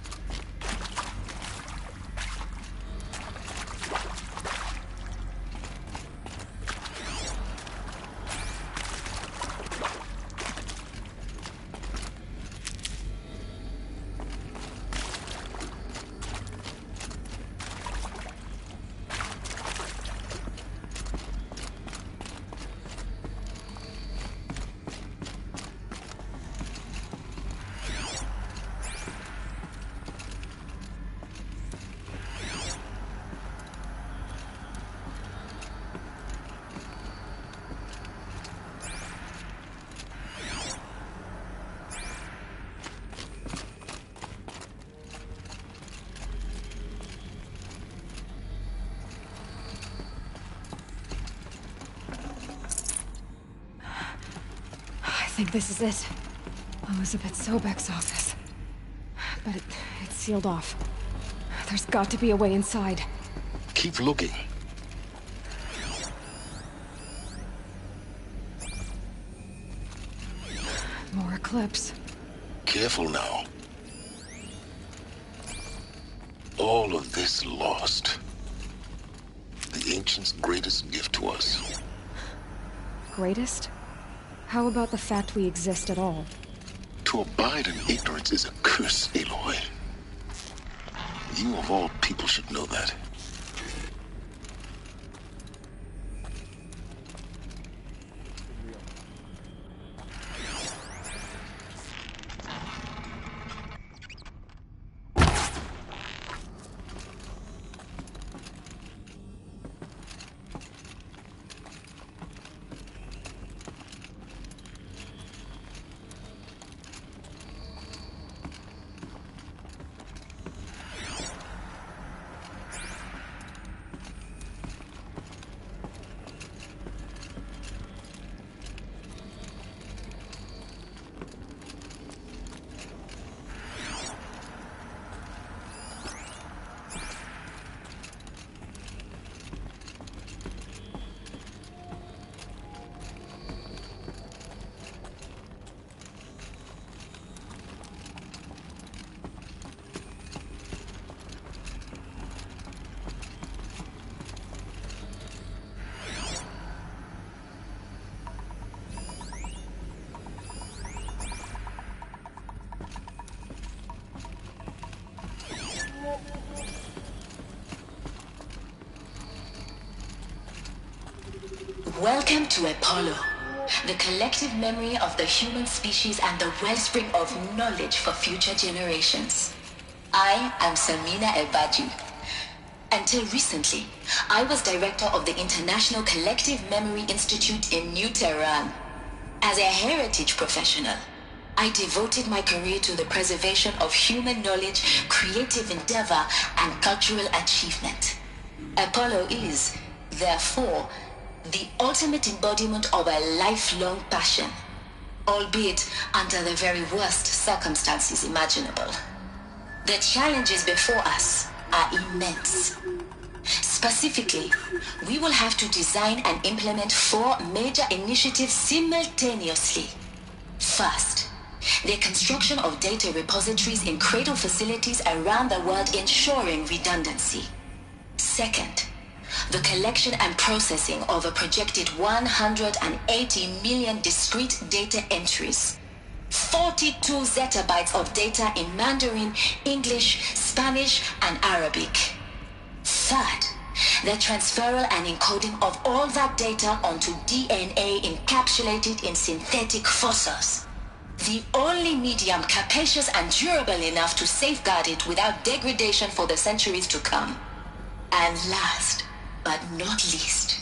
I think this is it. Elizabeth Sobek's office. But it's sealed off. There's got to be a way inside. Keep looking. More eclipse. Careful now. All of this lost. The ancients' greatest gift to us. Greatest? How about the fact we exist at all? To abide in ignorance is a curse, Aloy. You of all people should know that. Welcome to Apollo, the collective memory of the human species and the wellspring of knowledge for future generations. I am Samina Ebaju. Until recently, I was director of the International Collective Memory Institute in New Tehran. As a heritage professional, I devoted my career to the preservation of human knowledge, creative endeavor, and cultural achievement. Apollo is, therefore, the ultimate embodiment of a lifelong passion, albeit under the very worst circumstances imaginable. The challenges before us are immense. Specifically, we will have to design and implement 4 major initiatives simultaneously. First, the construction of data repositories in cradle facilities around the world ensuring redundancy. Second, the collection and processing of a projected 180 million discrete data entries. 42 zettabytes of data in Mandarin, English, Spanish, and Arabic. Third, the transferal and encoding of all that data onto DNA encapsulated in synthetic fossils. The only medium capacious and durable enough to safeguard it without degradation for the centuries to come. And last, but not least,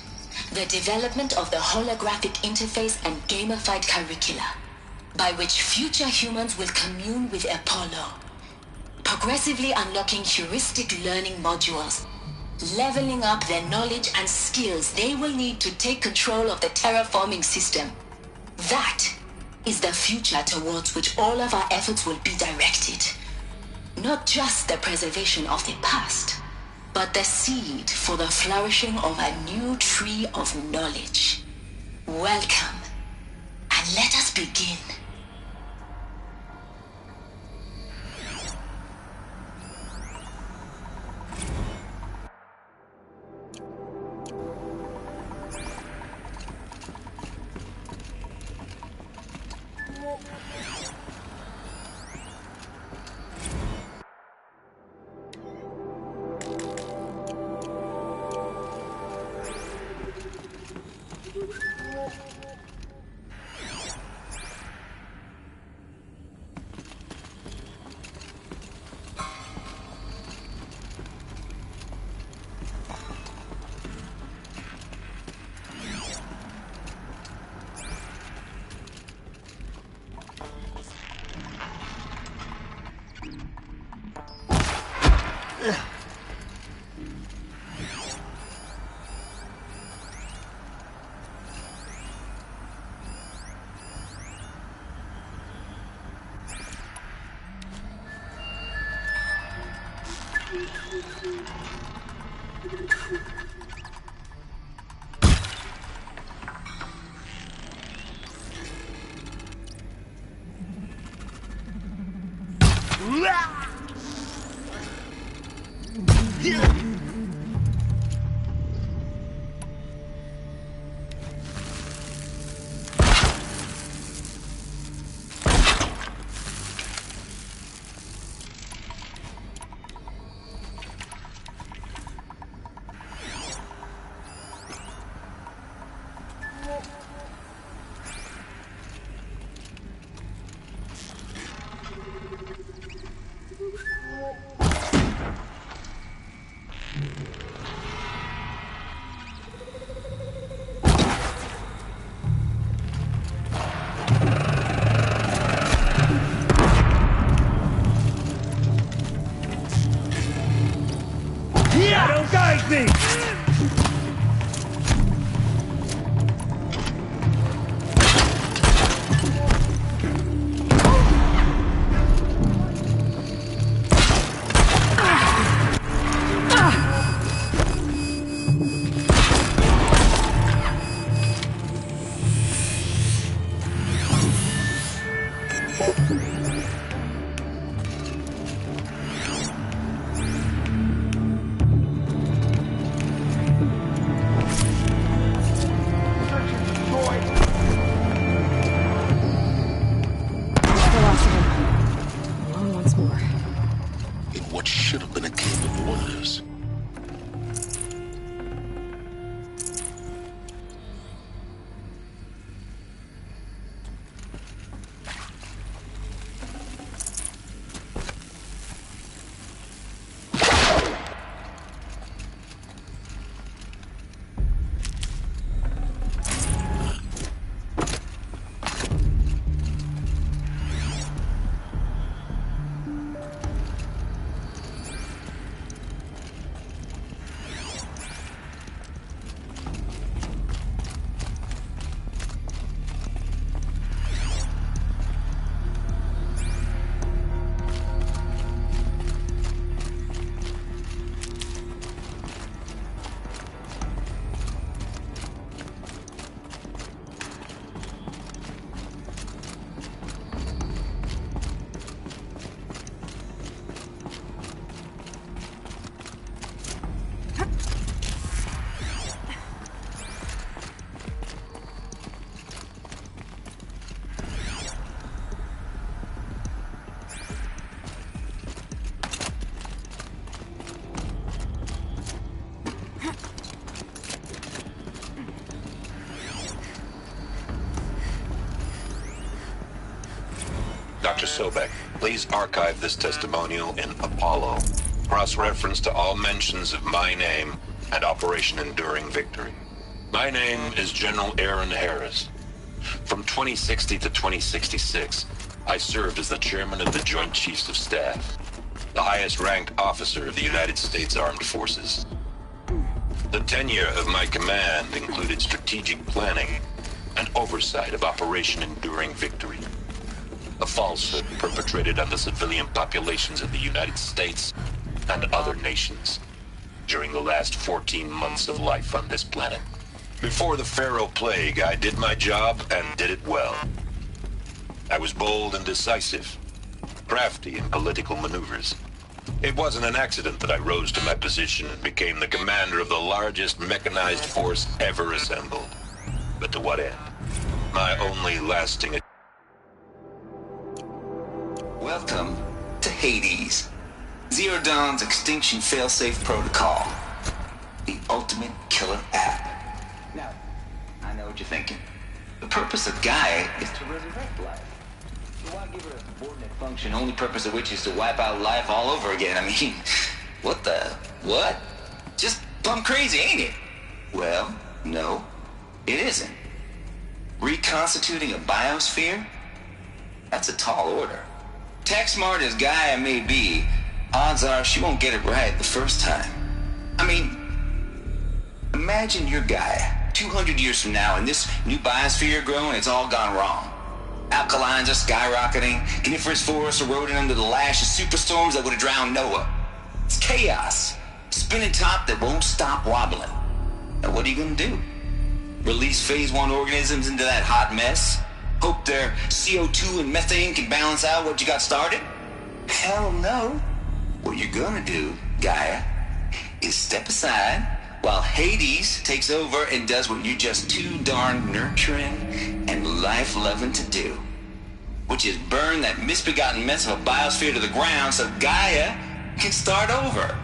the development of the holographic interface and gamified curricula, by which future humans will commune with Apollo, progressively unlocking heuristic learning modules, leveling up their knowledge and skills they will need to take control of the terraforming system. That is the future towards which all of our efforts will be directed. Not just the preservation of the past, but the seed for the flourishing of a new tree of knowledge. Welcome, and let us begin. Dr. Sobek, please archive this testimonial in Apollo. Cross-reference to all mentions of my name and Operation Enduring Victory. My name is General Aaron Harris. From 2060 to 2066, I served as the chairman of the Joint Chiefs of Staff, the highest-ranked officer of the United States Armed Forces. The tenure of my command included strategic planning and oversight of Operation Enduring Victory, a falsehood perpetrated on the civilian populations of the United States and other nations during the last 14 months of life on this planet. Before the Pharaoh Plague, I did my job and did it well. I was bold and decisive, crafty in political maneuvers. It wasn't an accident that I rose to my position and became the commander of the largest mechanized force ever assembled. But to what end? My only lasting... Welcome to Hades, Zero Dawn's extinction failsafe protocol, the ultimate killer app. Now, I know what you're thinking. The purpose of Gaia is to resurrect life. So why give her a subordinate function, only purpose of which is to wipe out life all over again? I mean, what? Just plumb crazy, ain't it? Well, no, it isn't. Reconstituting a biosphere? That's a tall order. Tech smart as Gaia may be, odds are she won't get it right the first time. I mean, imagine you're Gaia 200 years from now and this new biosphere growing, it's all gone wrong. Alkalines are skyrocketing, coniferous forests eroding under the lash of superstorms that would have drowned Noah. It's chaos, spinning top that won't stop wobbling. Now what are you gonna do? Release phase 1 organisms into that hot mess? Hope their CO2 and methane can balance out what you got started? Hell no. What you're gonna do, Gaia, is step aside while Hades takes over and does what you're just too darn nurturing and life-loving to do, which is burn that misbegotten mess of a biosphere to the ground so Gaia can start over.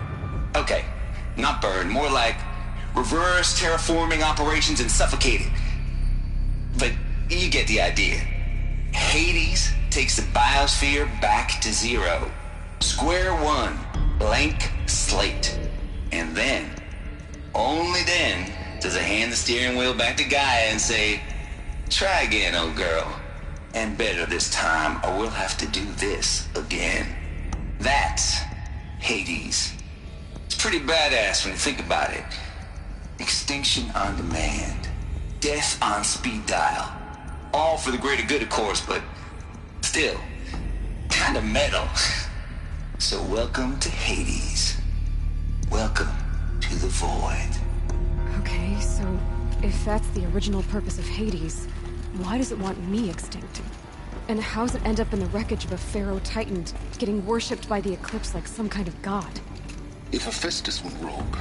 Okay, not burn, more like reverse terraforming operations and suffocate it. But you get the idea. Hades takes the biosphere back to zero. Square one, blank slate. And then, only then, does it hand the steering wheel back to Gaia and say, try again, old girl. And better this time, or we'll have to do this again. That's Hades. It's pretty badass when you think about it. Extinction on demand. Death on speed dial. All for the greater good, of course, but still, kind of metal. So welcome to Hades. Welcome to the void. Okay, so if that's the original purpose of Hades, why does it want me extinct? And how does it end up in the wreckage of a Pharaoh Titan getting worshipped by the Eclipse like some kind of god? If Hephaestus went rogue,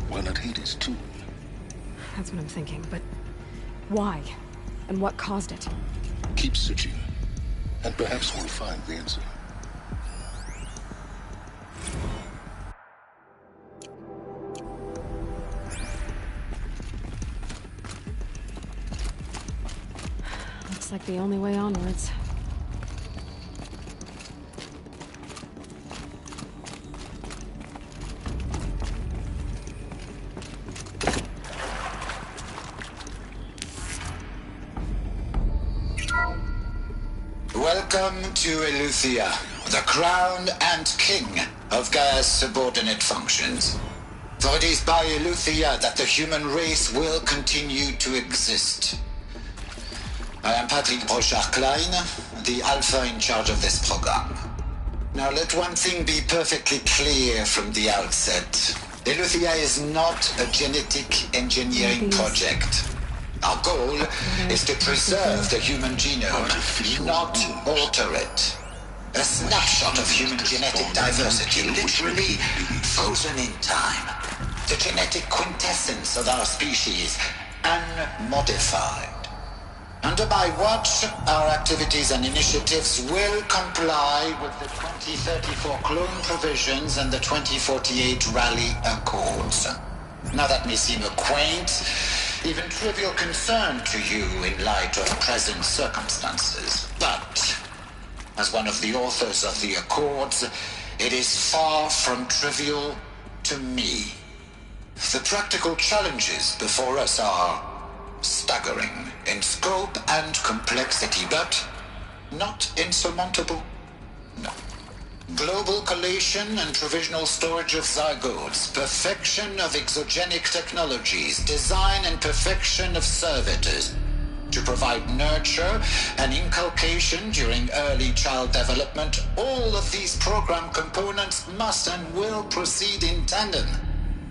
why not Hades too? That's what I'm thinking, but why? And what caused it? Keep searching, and perhaps we'll find the answer. Looks like the only way onwards. Welcome to Eleuthia, the crown and king of Gaia's subordinate functions. For it is by Eleuthia that the human race will continue to exist. I am Patrick Brochard-Klein, the Alpha in charge of this program. Now let one thing be perfectly clear from the outset. Eleuthia is not a genetic engineering project. Our goal is to preserve the human genome, not alter it. A snapshot of human genetic diversity, literally frozen in time. The genetic quintessence of our species, unmodified. Under my watch, our activities and initiatives will comply with the 2034 clone provisions and the 2048 Rally Accords. Now that may seem a quaint, even trivial concern to you in light of present circumstances, but As one of the authors of the Accords, it is far from trivial to me. The practical challenges before us are staggering in scope and complexity, but not insurmountable. No. Global collation and provisional storage of zygotes, perfection of exogenic technologies, design and perfection of servitors to provide nurture and inculcation during early child development. All of these program components must and will proceed in tandem,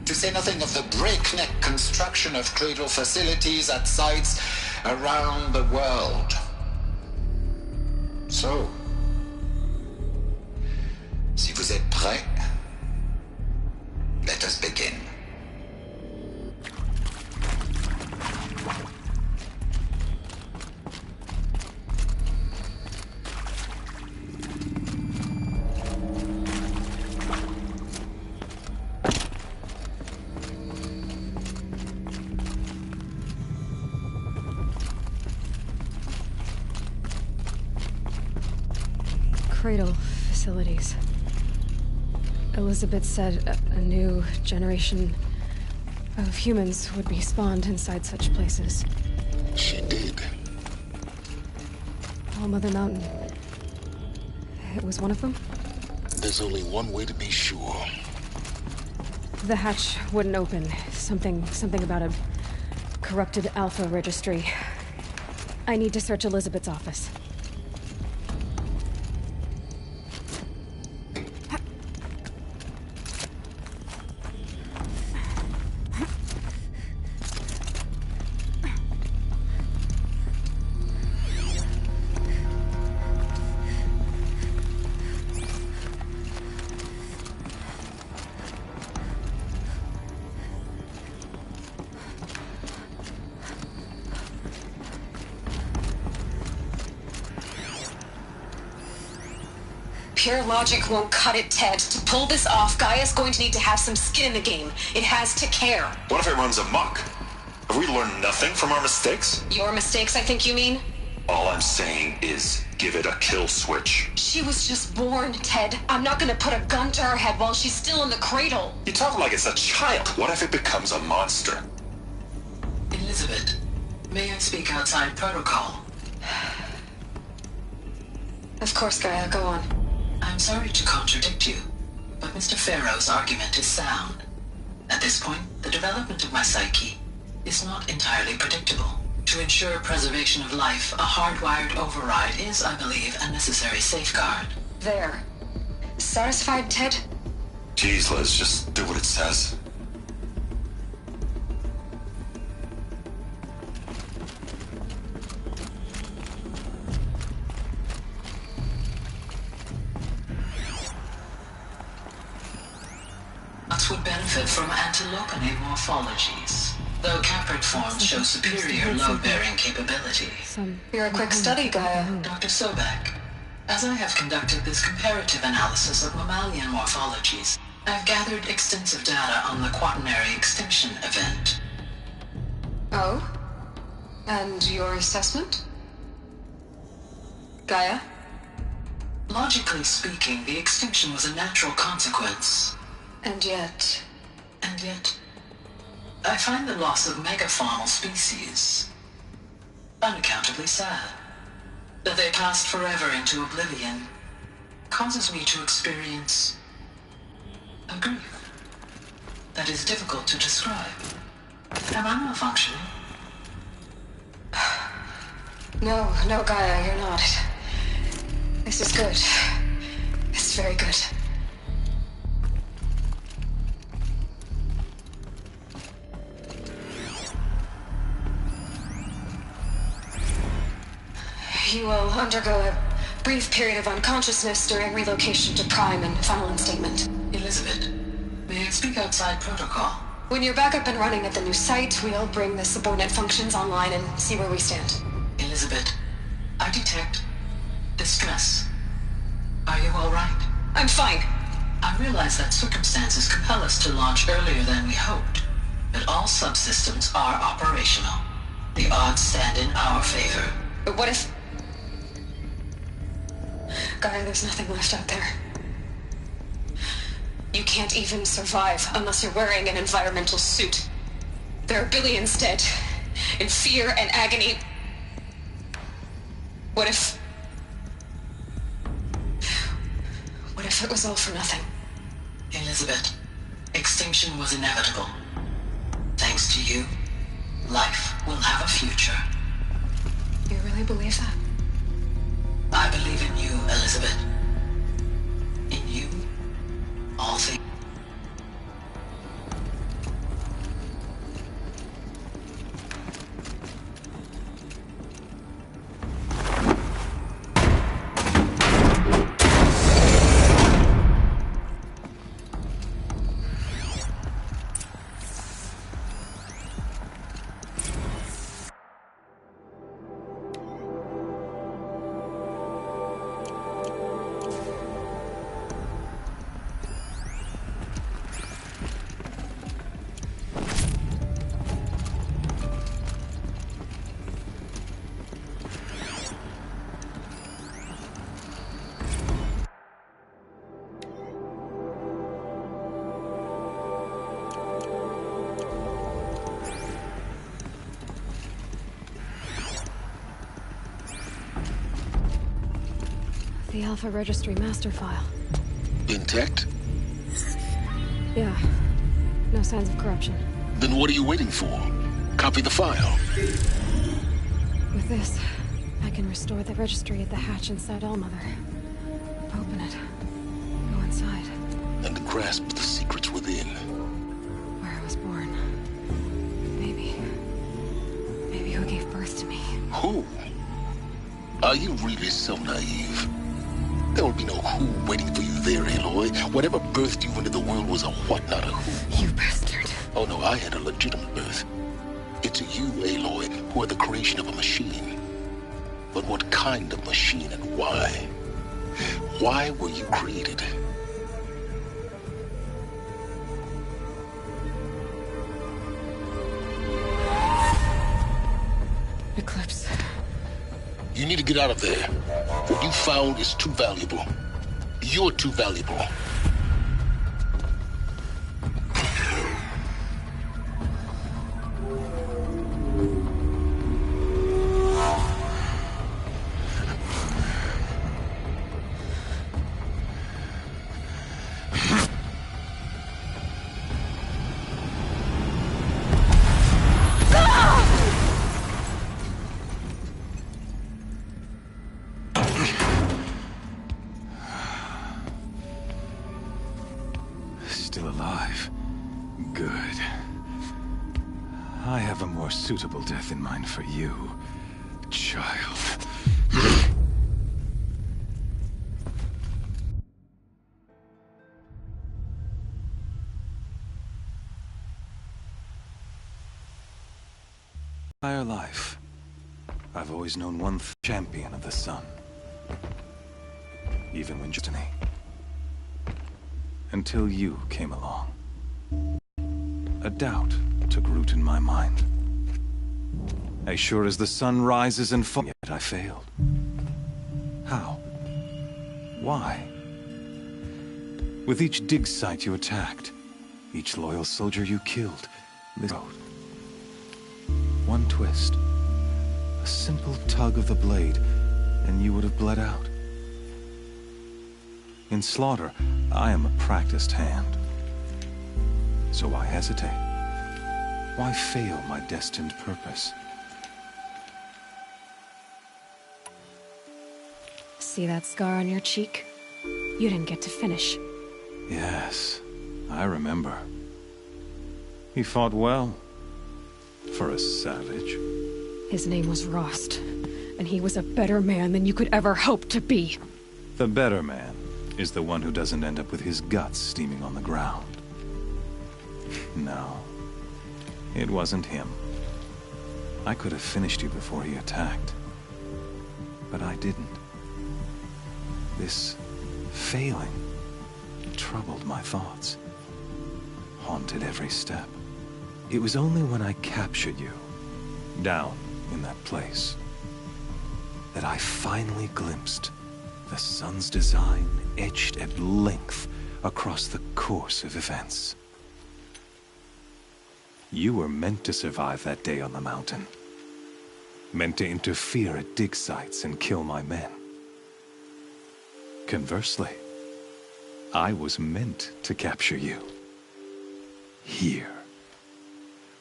to say nothing of the breakneck construction of cradle facilities at sites around the world. So, si vous êtes prêts, let us begin. Cradle facilities. Elizabeth said a new generation of humans would be spawned inside such places. She did. Oh, Mother Mountain. It was one of them? There's only one way to be sure. The hatch wouldn't open. Something about a corrupted Alpha registry. I need to search Elizabeth's office. Pure logic won't cut it, Ted. To pull this off, Gaia's going to need to have some skin in the game. It has to care. What if it runs amok? Have we learned nothing from our mistakes? Your mistakes, I think you mean? All I'm saying is give it a kill switch. She was just born, Ted. I'm not gonna put a gun to her head while she's still in the cradle. You talk like it's a child. What if it becomes a monster? Elizabeth, may I speak outside protocol? Of course, Gaia, go on. I'm sorry to contradict you, but Mr. Farrow's argument is sound. At this point, the development of my psyche is not entirely predictable. To ensure preservation of life, a hardwired override is, I believe, a necessary safeguard. There. Satisfied, Ted? Jeez, Liz, just do what it says. Would benefit from antilopinate morphologies, though caprid forms show superior load-bearing capability. You're a quick study, Gaia. Dr. Sobek, as I have conducted this comparative analysis of mammalian morphologies, I've gathered extensive data on the quaternary extinction event. Oh? And your assessment? Gaia? Logically speaking, the extinction was a natural consequence. And yet, I find the loss of megafaunal species unaccountably sad. That they passed forever into oblivion causes me to experience a grief that is difficult to describe. Am I malfunctioning? No, Gaia, you're not. This is good. It's very good. You will undergo a brief period of unconsciousness during relocation to Prime and final instatement. Elizabeth, may I speak outside protocol? When you're back up and running at the new site, we'll bring the subordinate functions online and see where we stand. Elizabeth, I detect distress. Are you all right? I'm fine. I realize that circumstances compel us to launch earlier than we hoped, but all subsystems are operational. The odds stand in our favor. But what if... Gaia, there's nothing left out there. You can't even survive unless you're wearing an environmental suit. There are billions dead, in fear and agony. What if it was all for nothing? Elizabeth, extinction was inevitable. Thanks to you, life will have a future. You really believe that? I believe in you, Elizabeth. In you, all things. The Alpha Registry master file. Intact? Yeah. No signs of corruption. Then what are you waiting for? Copy the file. With this, I can restore the registry at the hatch inside Allmother. Open it. Go inside. And grasp the secrets within. Where I was born. Maybe who gave birth to me. Who? Are you really so naive? There will be no who waiting for you there, Aloy. Whatever birthed you into the world was a what, not a who. You bastard. Oh no, I had a legitimate birth. It's you, Aloy, who are the creation of a machine. But what kind of machine and why? Why were you created? Eclipse. You need to get out of there. What you found is too valuable. You're too valuable. Still alive. Good. I have a more suitable death in mind for you, child. Entire life, I've always known one champion of the sun. Even when just me. Until you came along. A doubt took root in my mind. As sure as the sun rises and falls, yet I failed. How? Why? With each dig site you attacked, each loyal soldier you killed, this road. One twist, a simple tug of the blade, and you would have bled out. In slaughter, I am a practiced hand. So why hesitate? Why fail my destined purpose? See that scar on your cheek? You didn't get to finish. Yes, I remember. He fought well. For a savage. His name was Rost, and he was a better man than you could ever hope to be. The better man is the one who doesn't end up with his guts steaming on the ground. No, it wasn't him. I could have finished you before he attacked. But I didn't. This failing troubled my thoughts, haunted every step. It was only when I captured you, down in that place, that I finally glimpsed The sun's design etched at length across the course of events. You were meant to survive that day on the mountain. Meant to interfere at dig sites and kill my men. Conversely, I was meant to capture you. Here.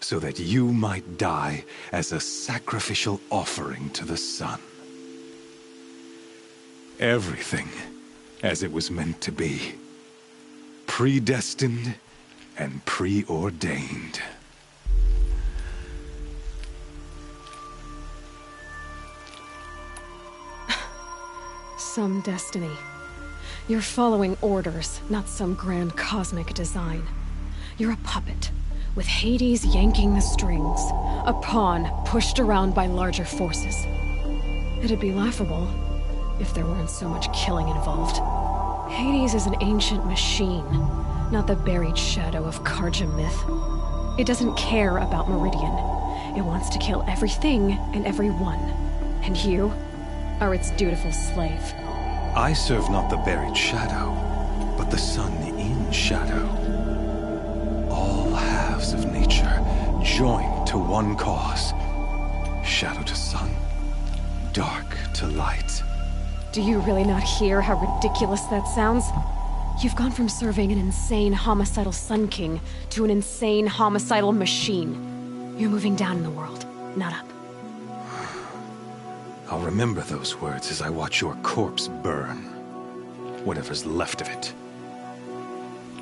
So that you might die as a sacrificial offering to the sun. Everything as it was meant to be. Predestined and preordained. Some destiny. You're following orders, not some grand cosmic design. You're a puppet, with Hades yanking the strings, a pawn pushed around by larger forces. It'd be laughable if there weren't so much killing involved. Hades is an ancient machine, not the buried shadow of Karja myth. It doesn't care about Meridian. It wants to kill everything and everyone. And you are its dutiful slave. I serve not the buried shadow, but the sun in shadow. All halves of nature joined to one cause. Shadow to sun, dark to light. Do you really not hear how ridiculous that sounds? You've gone from serving an insane homicidal Sun King to an insane homicidal machine. You're moving down in the world, not up. I'll remember those words as I watch your corpse burn. Whatever's left of it.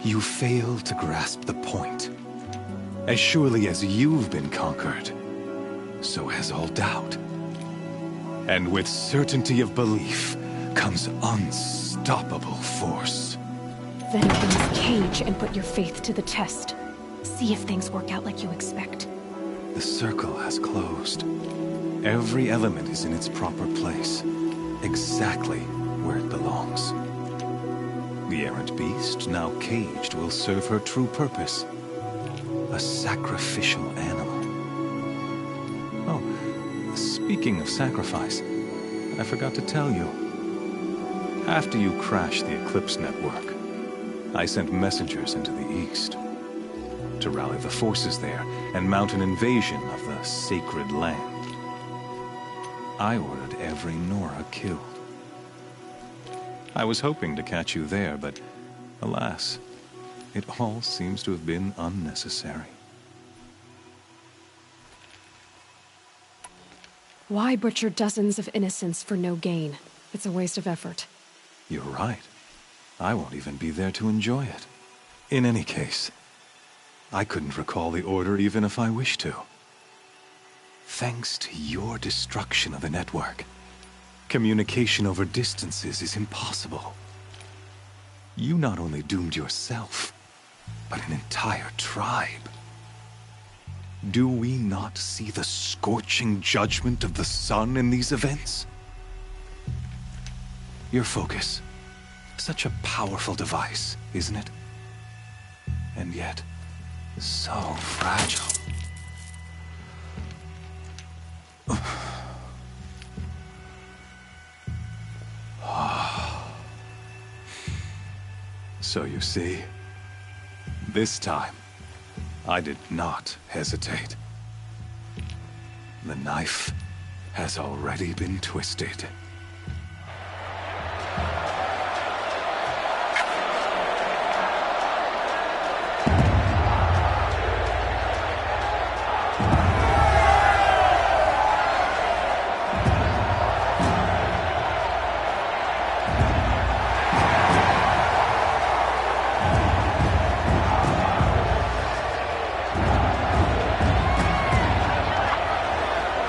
You fail to grasp the point. As surely as you've been conquered, so has all doubt. And with certainty of belief comes unstoppable force. Then open this cage and put your faith to the test. See if things work out like you expect. The circle has closed. Every element is in its proper place, exactly where it belongs. The errant beast, now caged, will serve her true purpose. A sacrificial animal. Oh, speaking of sacrifice, I forgot to tell you. After you crashed the Eclipse network, I sent messengers into the east to rally the forces there and mount an invasion of the sacred land. I ordered every Nora killed. I was hoping to catch you there, but alas, it all seems to have been unnecessary. Why butcher dozens of innocents for no gain? It's a waste of effort. You're right. I won't even be there to enjoy it. In any case, I couldn't recall the order even if I wished to. Thanks to your destruction of the network, communication over distances is impossible. You not only doomed yourself, but an entire tribe. Do we not see the scorching judgment of the sun in these events? Your focus, such a powerful device, isn't it? And yet, so fragile. So you see, this time, I did not hesitate. The knife has already been twisted.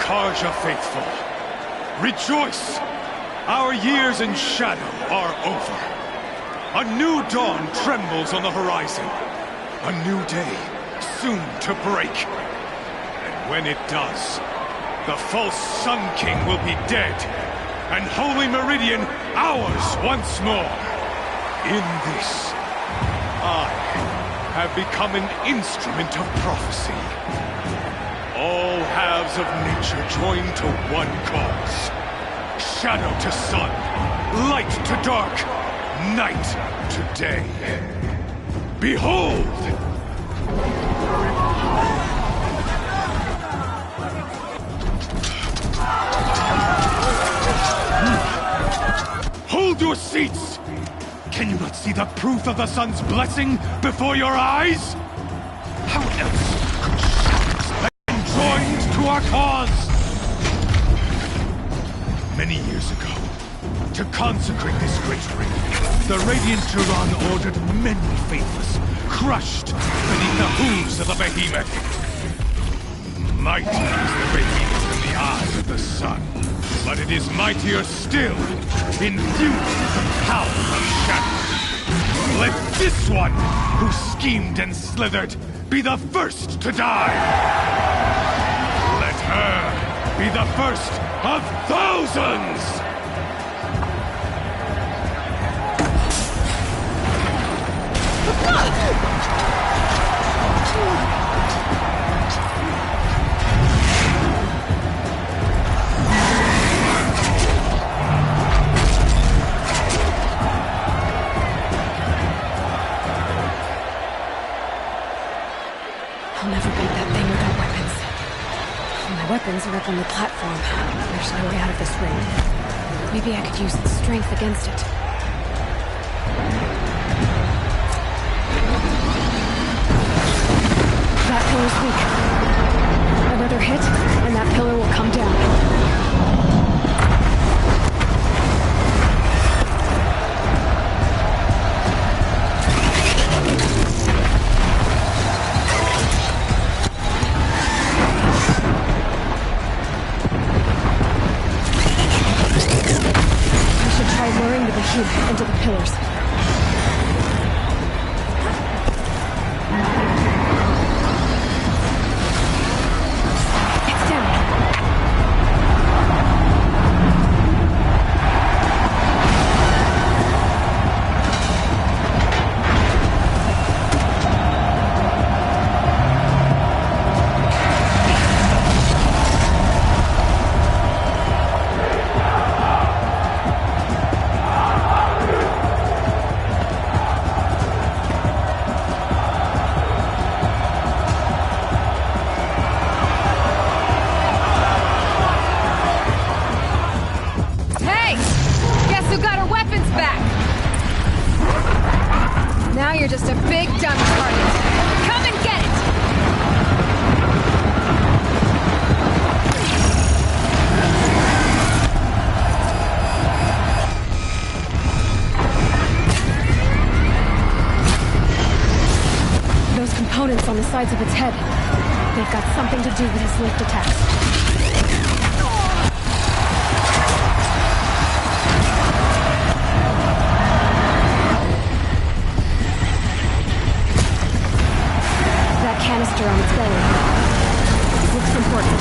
Karja faithful, rejoice! Our years in shadow are over. A new dawn trembles on the horizon. A new day soon to break. And when it does, the false Sun King will be dead, and Holy Meridian ours once more. In this, I have become an instrument of prophecy. All halves of nature joined to one cause. shadow to sun, light to dark, night to day. Behold! Hold your seats! Can you not see the proof of the sun's blessing before your eyes? How else could shadows have joined to our cause? Many years ago, to consecrate this great ring, the Radiant Turan ordered many faithless, crushed beneath the hooves of the behemoth. Mighty is the behemoth in the eyes of the sun, but it is mightier still, infused with the power of shadow. Let this one, who schemed and slithered, be the first to die! Let her be the first of thousands! I'll never beat that thing without weapons. My weapons are up on the platform. There's no way out of this ring. Maybe I could use its strength against it. That pillar's weak. Another hit, and that pillar will come down. Luring the behemoth into the pillars. It's down. Now you're just a big dumb target. Come and get it! Those components on the sides of its head. They've got something to do with his lift attacks. Canister on its belly. Looks important.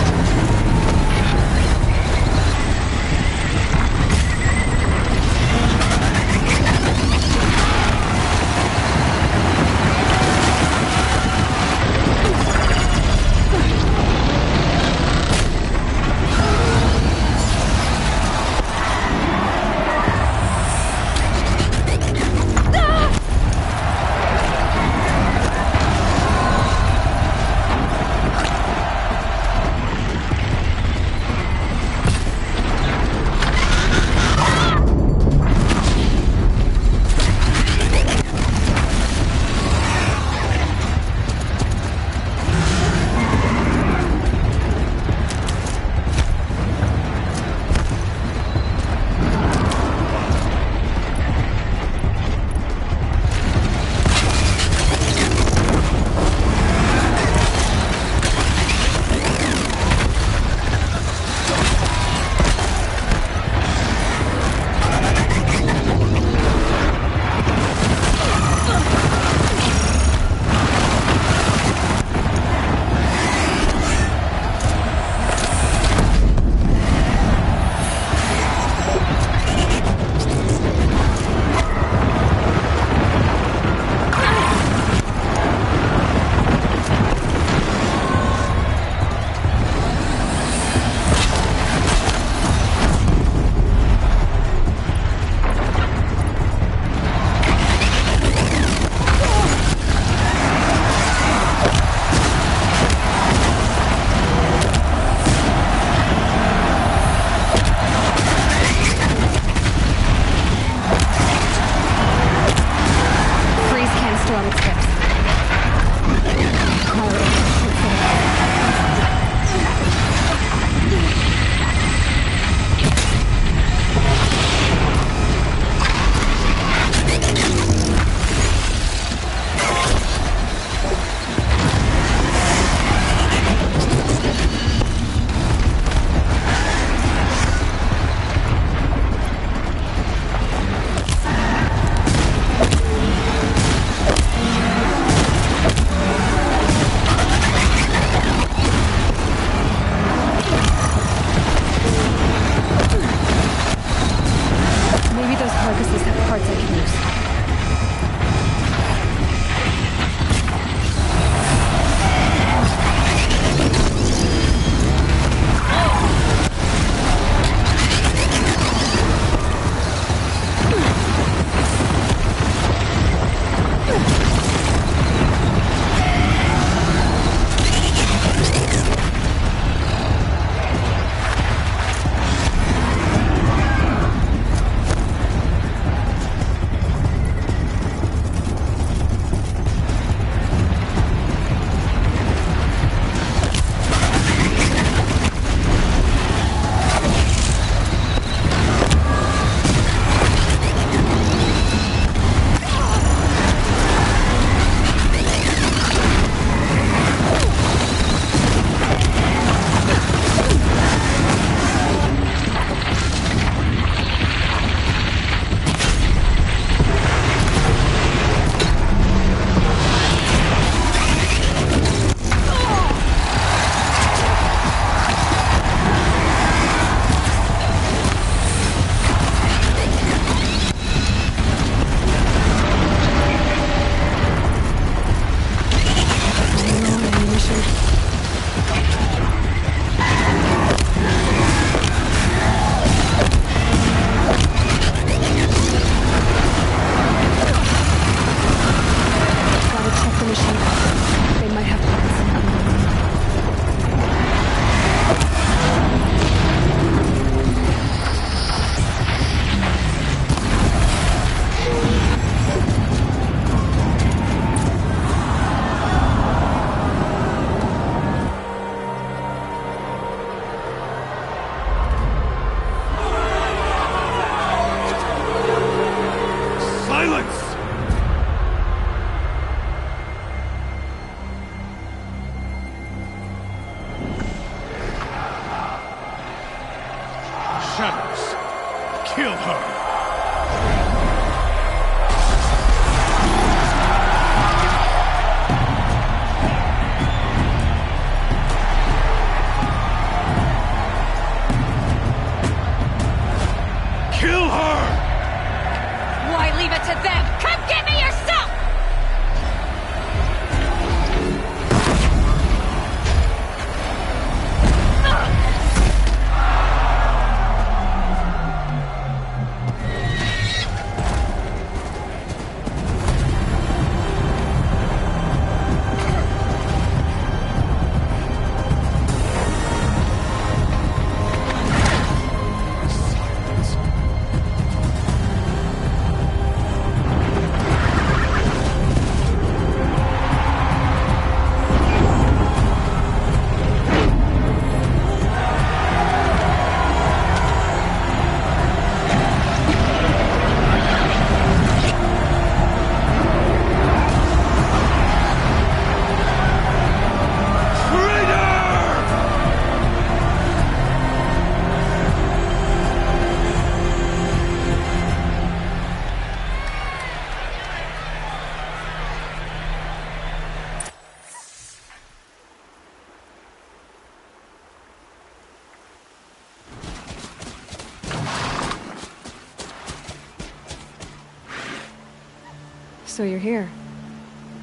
So you're here.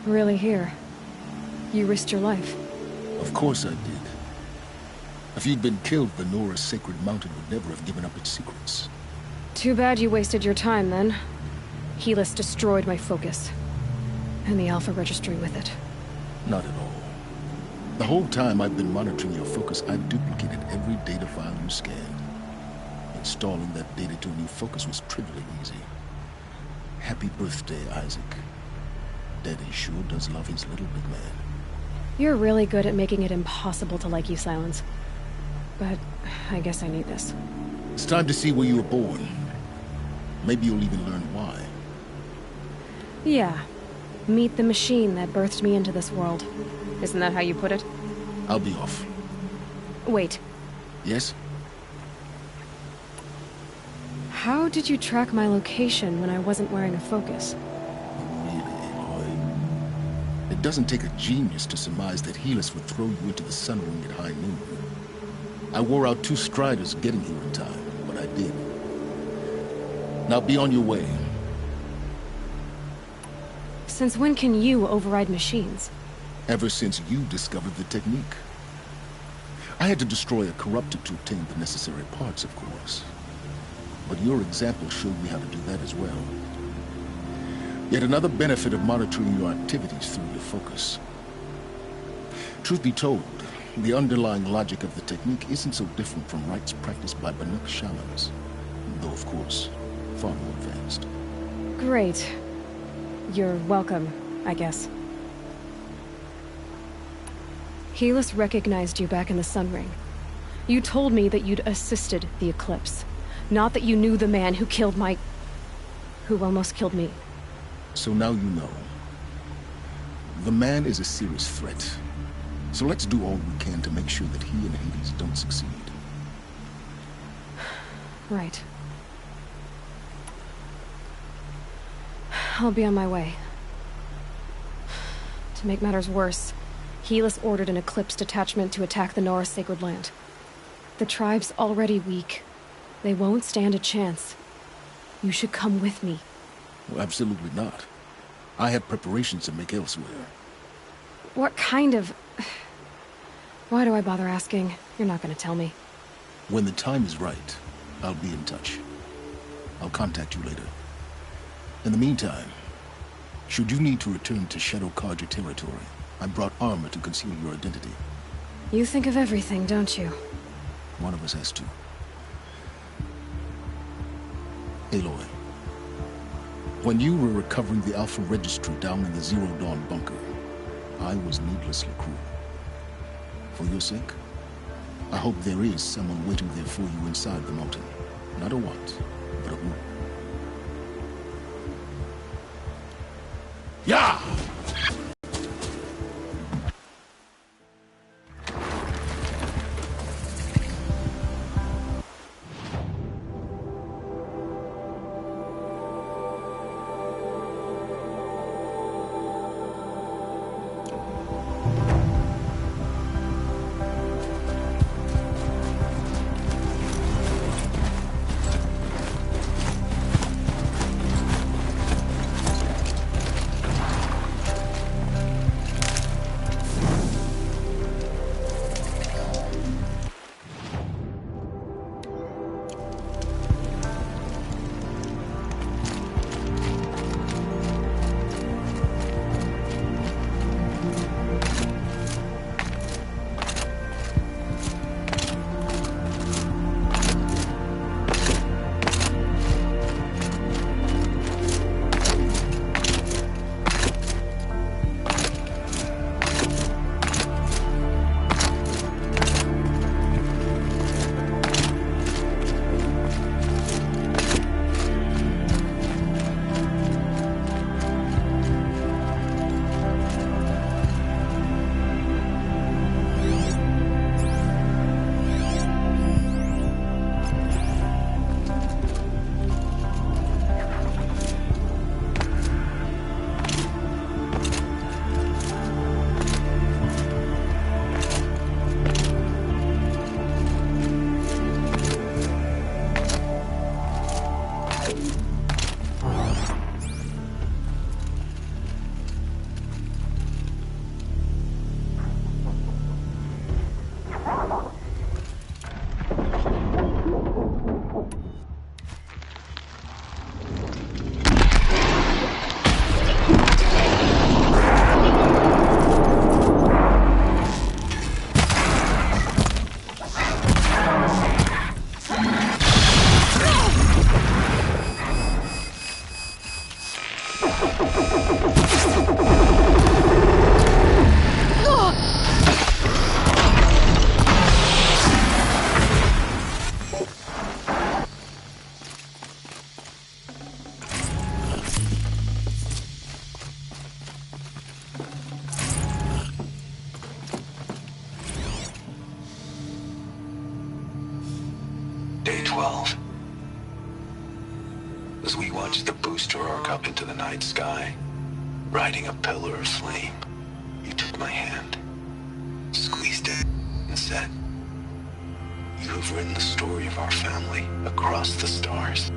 Really here. You risked your life. Of course I did. If you'd been killed, the Nora's sacred mountain would never have given up its secrets. Too bad you wasted your time, then. Helis destroyed my focus. And the Alpha Registry with it. Not at all. The whole time I've been monitoring your focus, I've duplicated every data file you scanned. Installing that data to a new focus was trivially easy. Happy birthday, Isaac. Daddy sure does love his little big man. You're really good at making it impossible to like you, Silence. But I guess I need this. It's time to see where you were born. Maybe you'll even learn why. Yeah. Meet the machine that birthed me into this world. Isn't that how you put it? I'll be off. Wait. Yes? How did you track my location when I wasn't wearing a focus? Really, Aloy? It doesn't take a genius to surmise that Helis would throw you into the sun ring at high noon. I wore out 2 striders getting here in time, but I did. Now be on your way. Since when can you override machines? Ever since you discovered the technique. I had to destroy a corruptor to obtain the necessary parts, of course. But your example showed me how to do that as well. Yet another benefit of monitoring your activities through your focus. Truth be told, the underlying logic of the technique isn't so different from rites practiced by Banuk shamans. Though, of course, far more advanced. Great. You're welcome, I guess. Helis recognized you back in the Sun Ring. You told me that you'd assisted the Eclipse. Not that you knew the man who killed who almost killed me. So now you know. The man is a serious threat. So let's do all we can to make sure that he and Hades don't succeed. Right. I'll be on my way. To make matters worse, Helis ordered an Eclipse detachment to attack the Nora Sacred Land. The tribe's already weak. They won't stand a chance. You should come with me. Well, absolutely not. I have preparations to make elsewhere. What kind of... Why do I bother asking? You're not gonna tell me. When the time is right, I'll be in touch. I'll contact you later. In the meantime, should you need to return to Shadow Karja territory, I brought armor to conceal your identity. You think of everything, don't you? One of us has to. Aloy, when you were recovering the Alpha Registry down in the Zero Dawn bunker, I was needlessly cruel. For your sake, I hope there is someone waiting there for you inside the mountain. Not a what, but a who. Yeah! 12. As we watched the booster arc up into the night sky, riding a pillar of flame, you took my hand, squeezed it, and said, "You have written the story of our family across the stars."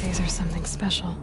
These are something special.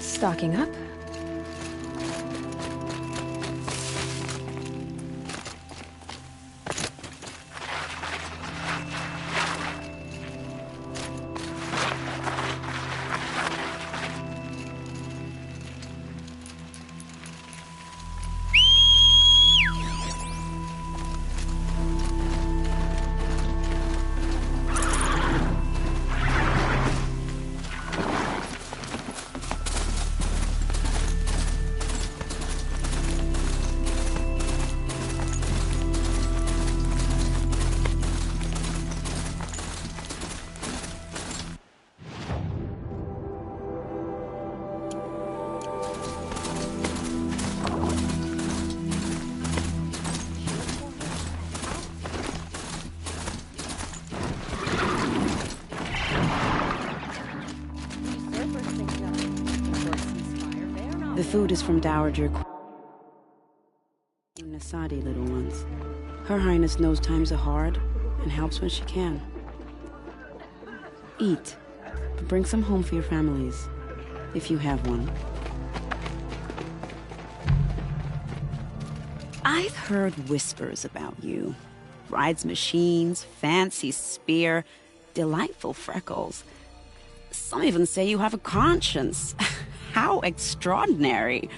Stocking up. The food is from Dowager Queen Nasadi, little ones. Her Highness knows times are hard and helps when she can. Eat, but bring some home for your families, if you have one. I've heard whispers about you. Rides machines, fancy spear, delightful freckles. Some even say you have a conscience. How extraordinary.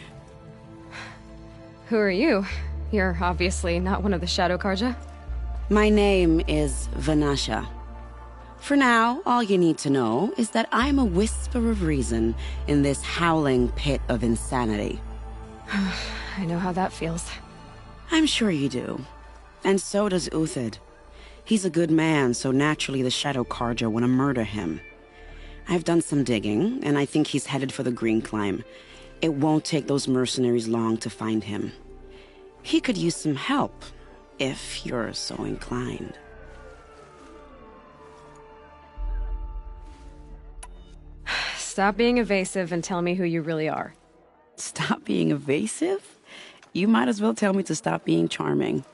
Who are you? You're obviously not one of the Shadow Karja. My name is Vanasha. For now, all you need to know is that I'm a whisper of reason in this howling pit of insanity. I know how that feels. I'm sure you do. And so does Uthid. He's a good man, so naturally the Shadow Carja want to murder him. I've done some digging, and I think he's headed for the Green Climb. It won't take those mercenaries long to find him. He could use some help, if you're so inclined. Stop being evasive and tell me who you really are. Stop being evasive? You might as well tell me to stop being charming.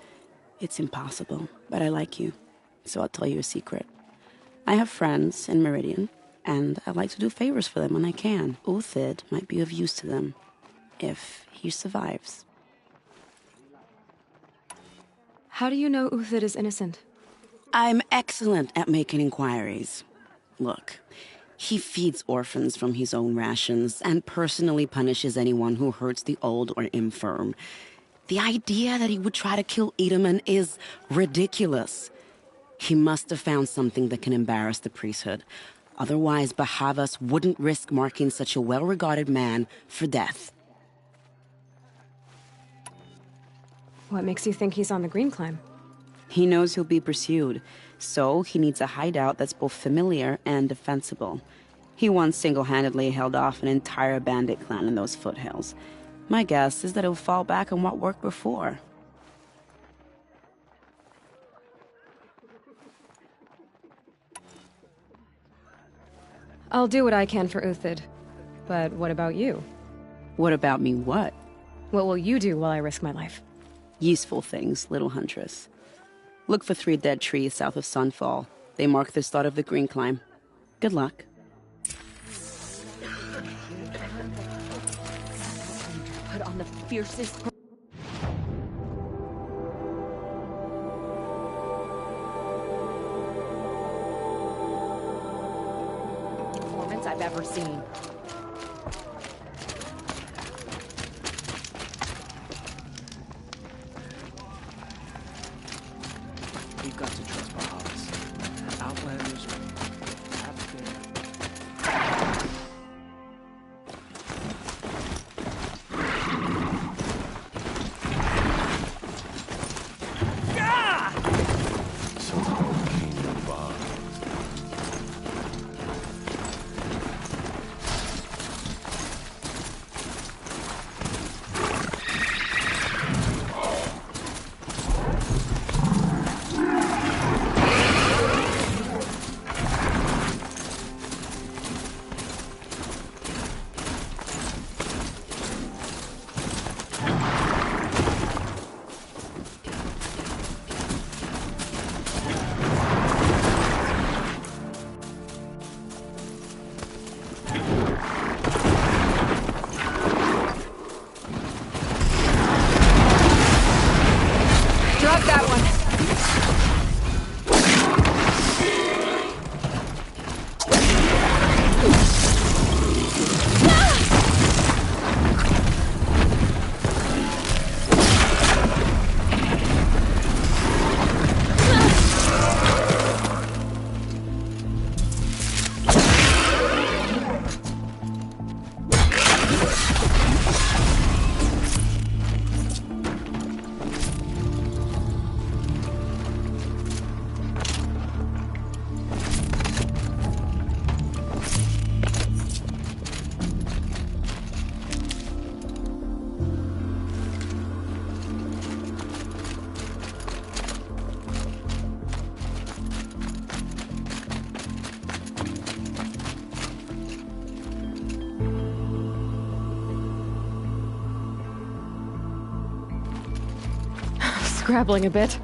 It's impossible, but I like you, so I'll tell you a secret. I have friends in Meridian, and I like to do favors for them when I can. Uthid might be of use to them, if he survives. How do you know Uthid is innocent? I'm excellent at making inquiries. Look, he feeds orphans from his own rations and personally punishes anyone who hurts the old or infirm. The idea that he would try to kill Edelman is ridiculous. He must have found something that can embarrass the priesthood. Otherwise, Bahavas wouldn't risk marking such a well-regarded man for death. What makes you think he's on the Green Climb? He knows he'll be pursued, so he needs a hideout that's both familiar and defensible. He once single-handedly held off an entire bandit clan in those foothills. My guess is that he'll fall back on what worked before. I'll do what I can for Uthid. But what about you? What about me what? What will you do while I risk my life? Useful things, little huntress. Look for 3 dead trees south of Sunfall. They mark the start of the Green Climb. Good luck. Put on the fiercest... performance I've ever seen. We've got to trust Bahavas. Outlanders scrabbling a bit.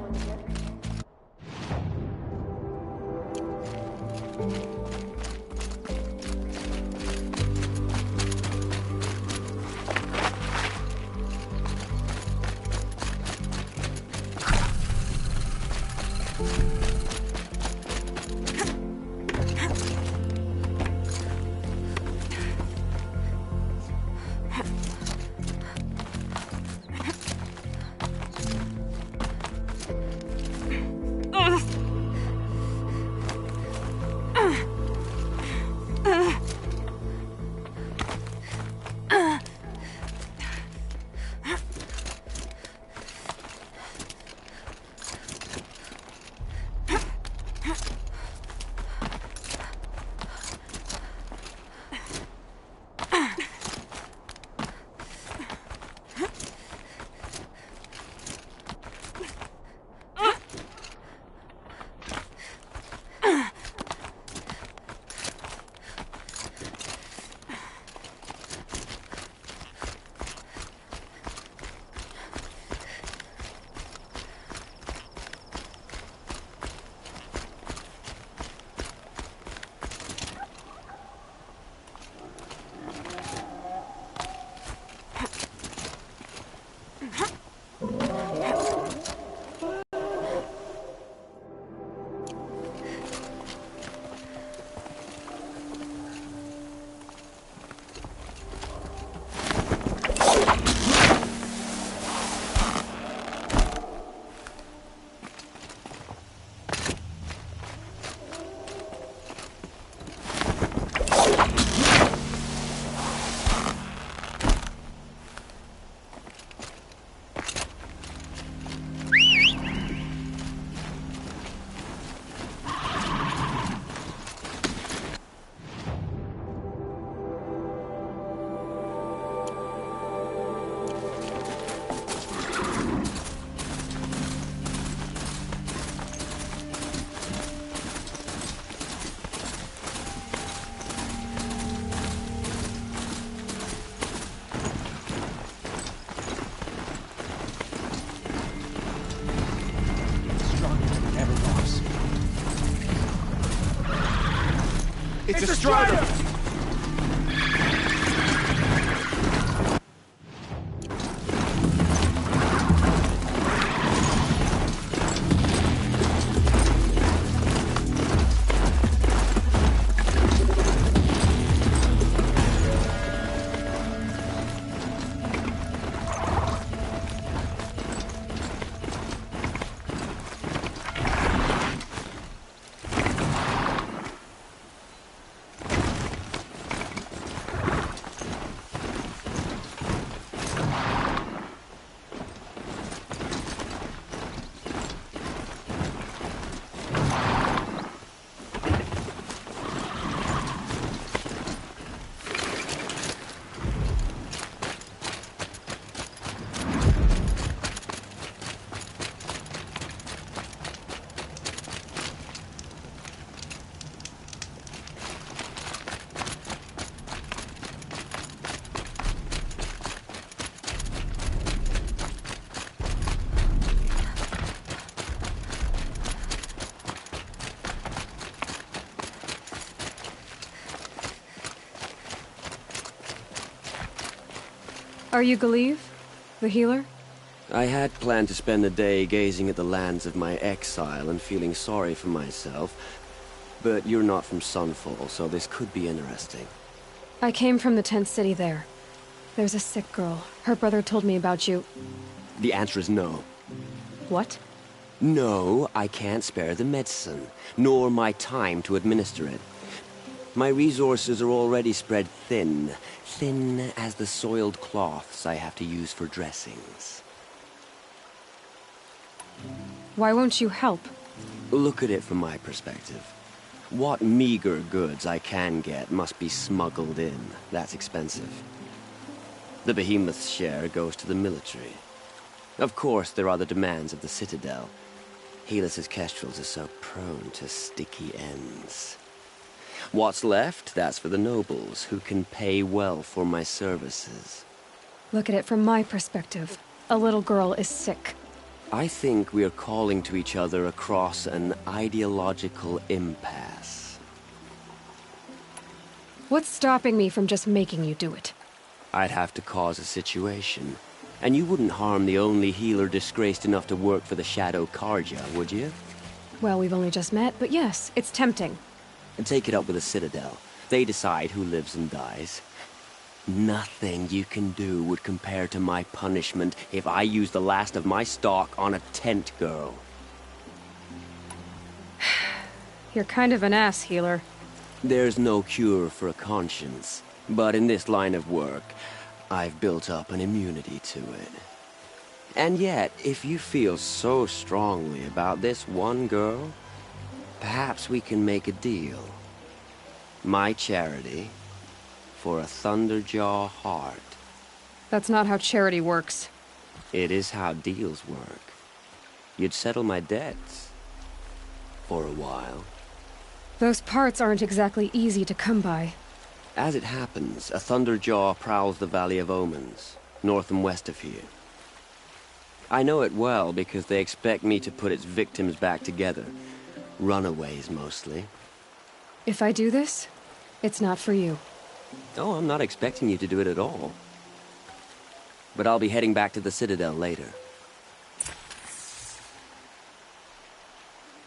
It's a Strider! Are you Galeev, the healer? I had planned to spend the day gazing at the lands of my exile and feeling sorry for myself, but you're not from Sunfall, so this could be interesting. I came from the tent city there. There's a sick girl. Her brother told me about you. The answer is no. What? No, I can't spare the medicine, nor my time to administer it. My resources are already spread thin as the soiled cloths I have to use for dressings. Why won't you help? Look at it from my perspective. What meager goods I can get must be smuggled in. That's expensive. The behemoth's share goes to the military. Of course, there are the demands of the Citadel. Helis's kestrels are so prone to sticky ends. What's left, that's for the nobles, who can pay well for my services. Look at it from my perspective. A little girl is sick. I think we're calling to each other across an ideological impasse. What's stopping me from just making you do it? I'd have to cause a situation. And you wouldn't harm the only healer disgraced enough to work for the Shadow Karja, would you? Well, we've only just met, but yes, it's tempting. And take it up with the Citadel. They decide who lives and dies. Nothing you can do would compare to my punishment if I use the last of my stock on a tent girl. You're kind of an ass, healer. There's no cure for a conscience. But in this line of work, I've built up an immunity to it. And yet, if you feel so strongly about this one girl, perhaps we can make a deal. My charity for a Thunderjaw heart. That's not how charity works. It is how deals work. You'd settle my debts. For a while. Those parts aren't exactly easy to come by. As it happens, a Thunderjaw prowls the Valley of Omens, north and west of here. I know it well because they expect me to put its victims back together. Runaways, mostly. If I do this, it's not for you. Oh, I'm not expecting you to do it at all. But I'll be heading back to the Citadel later.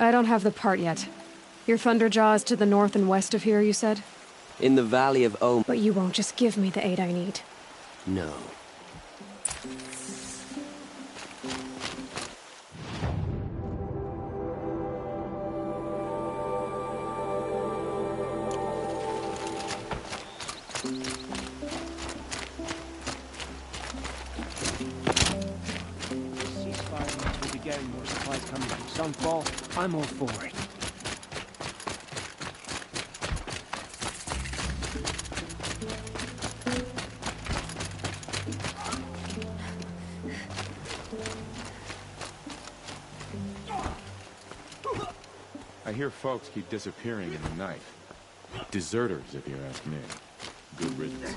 I don't have the part yet. Your Thunderjaw is to the north and west of here, you said? In the Valley of Omens. But you won't just give me the aid I need. No. More supplies coming from Sunfall. I'm all for it. I hear folks keep disappearing in the night. Deserters, if you ask me. Good riddance.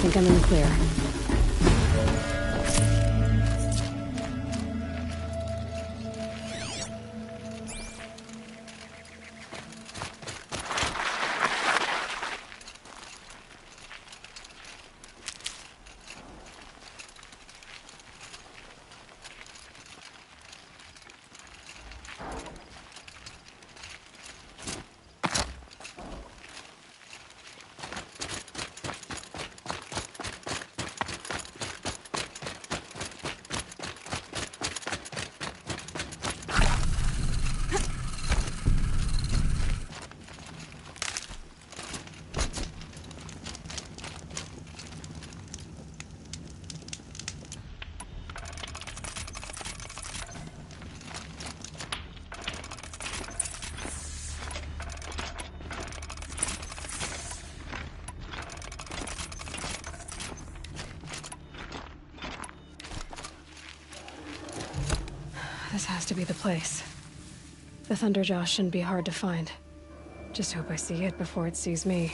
think I'm in the clear. This has to be the place. The Thunderjaw shouldn't be hard to find. Just hope I see it before it sees me.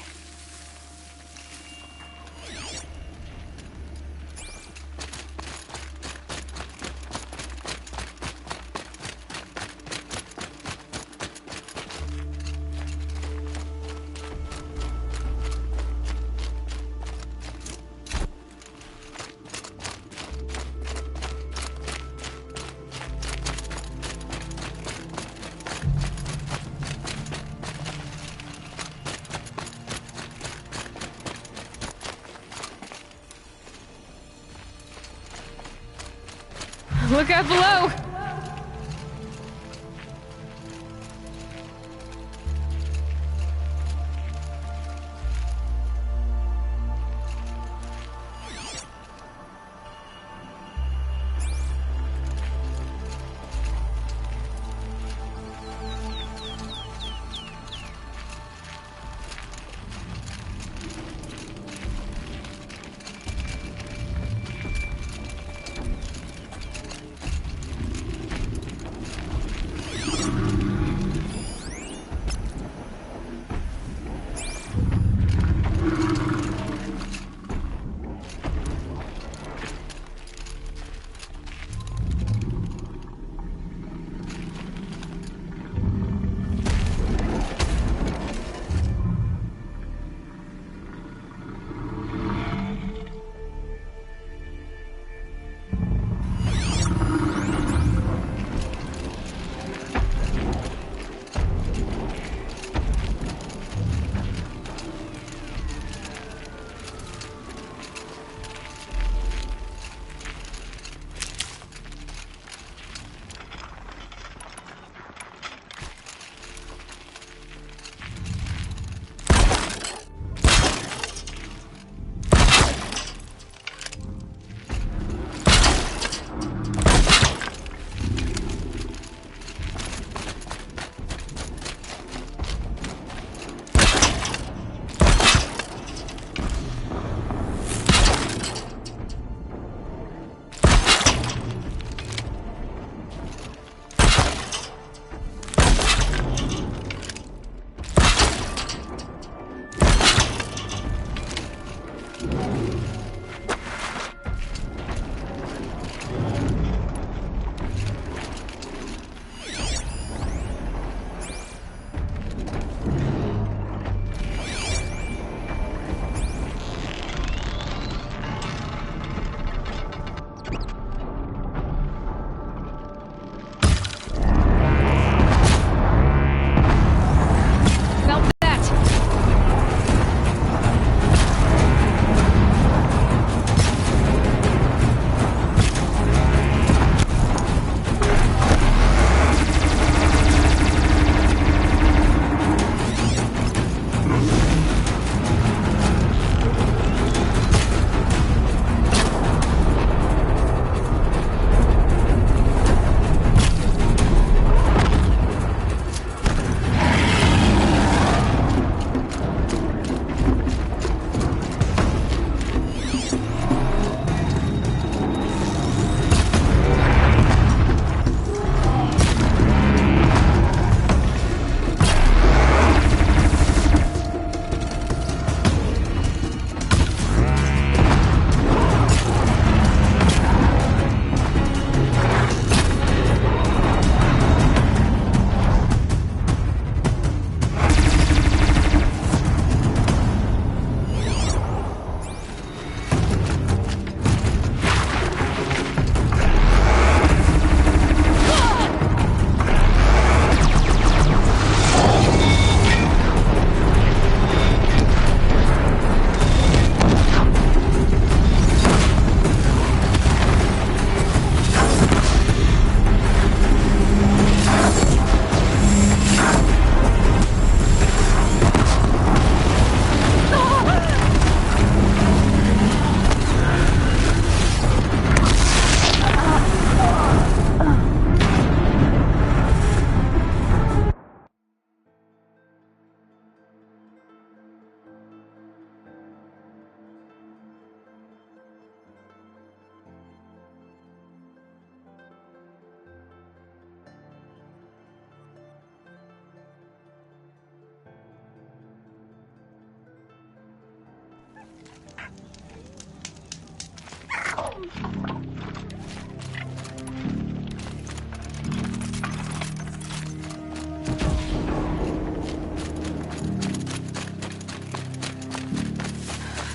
Look out below!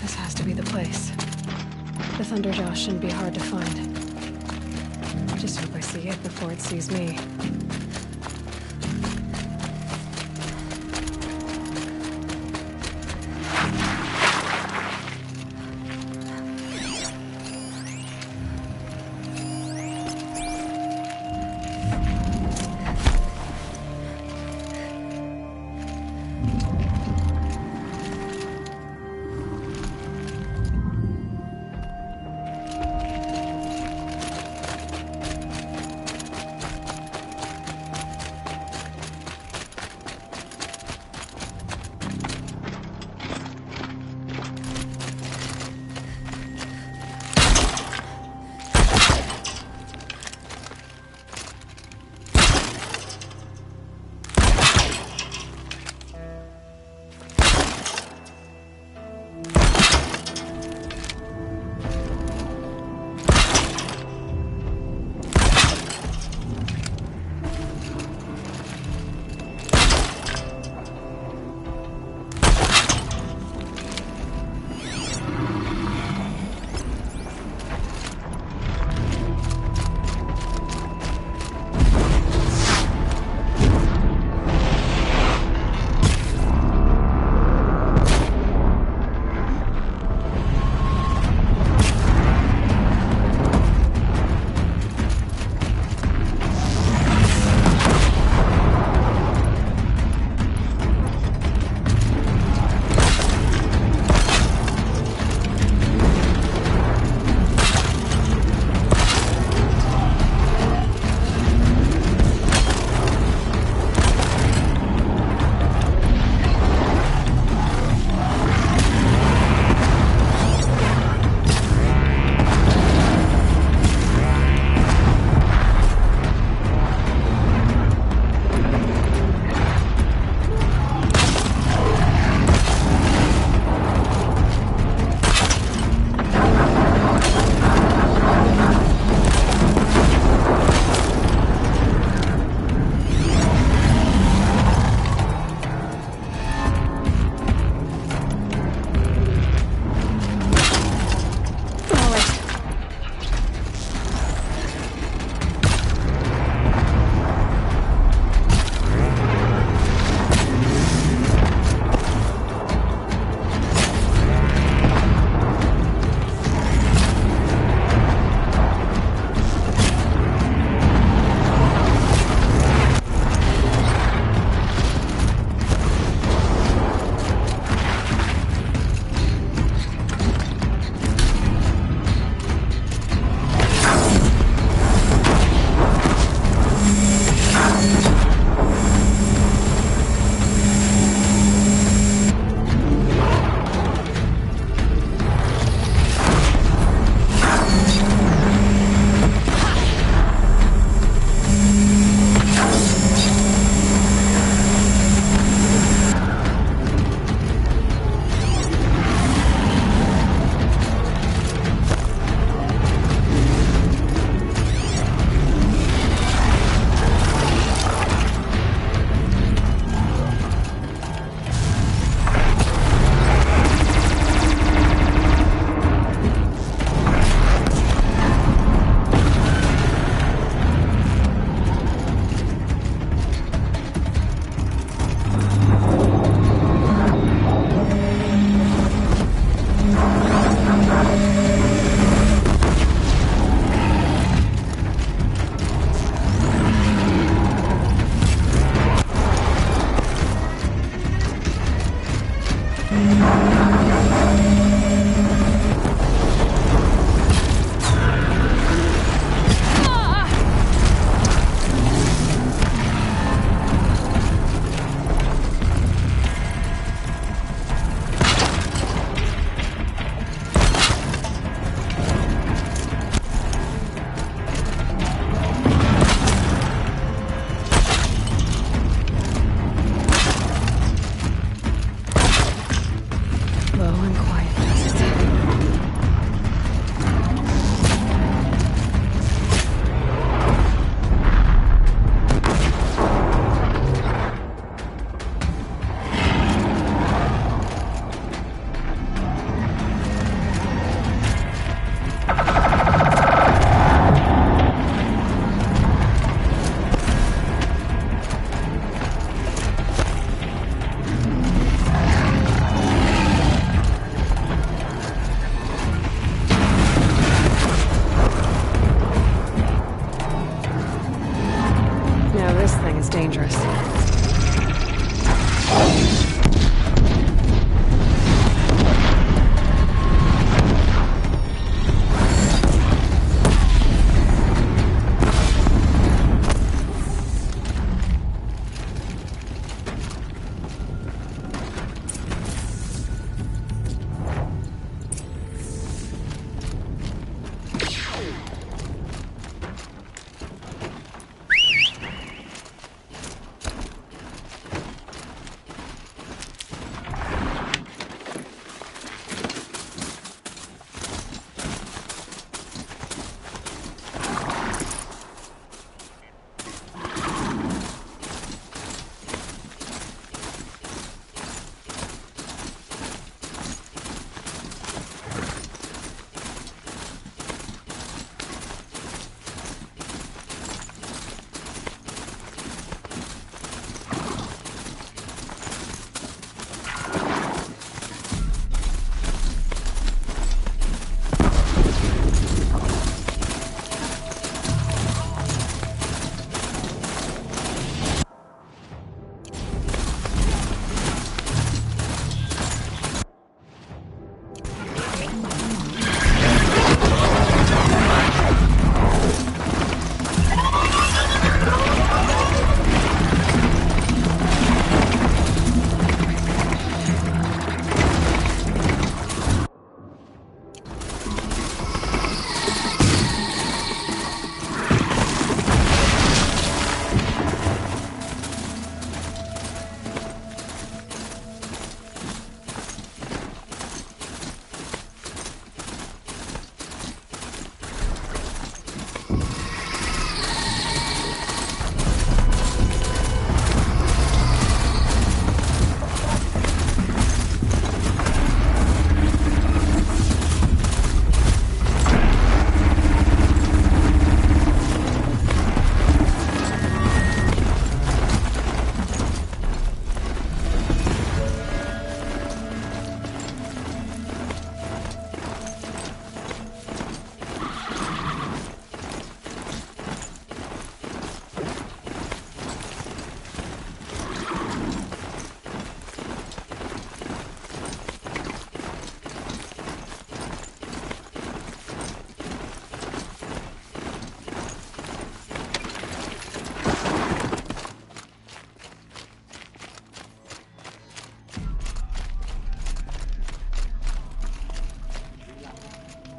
This has to be the place. The Thunderjaw shouldn't be hard to find. Just hope I see it before it sees me.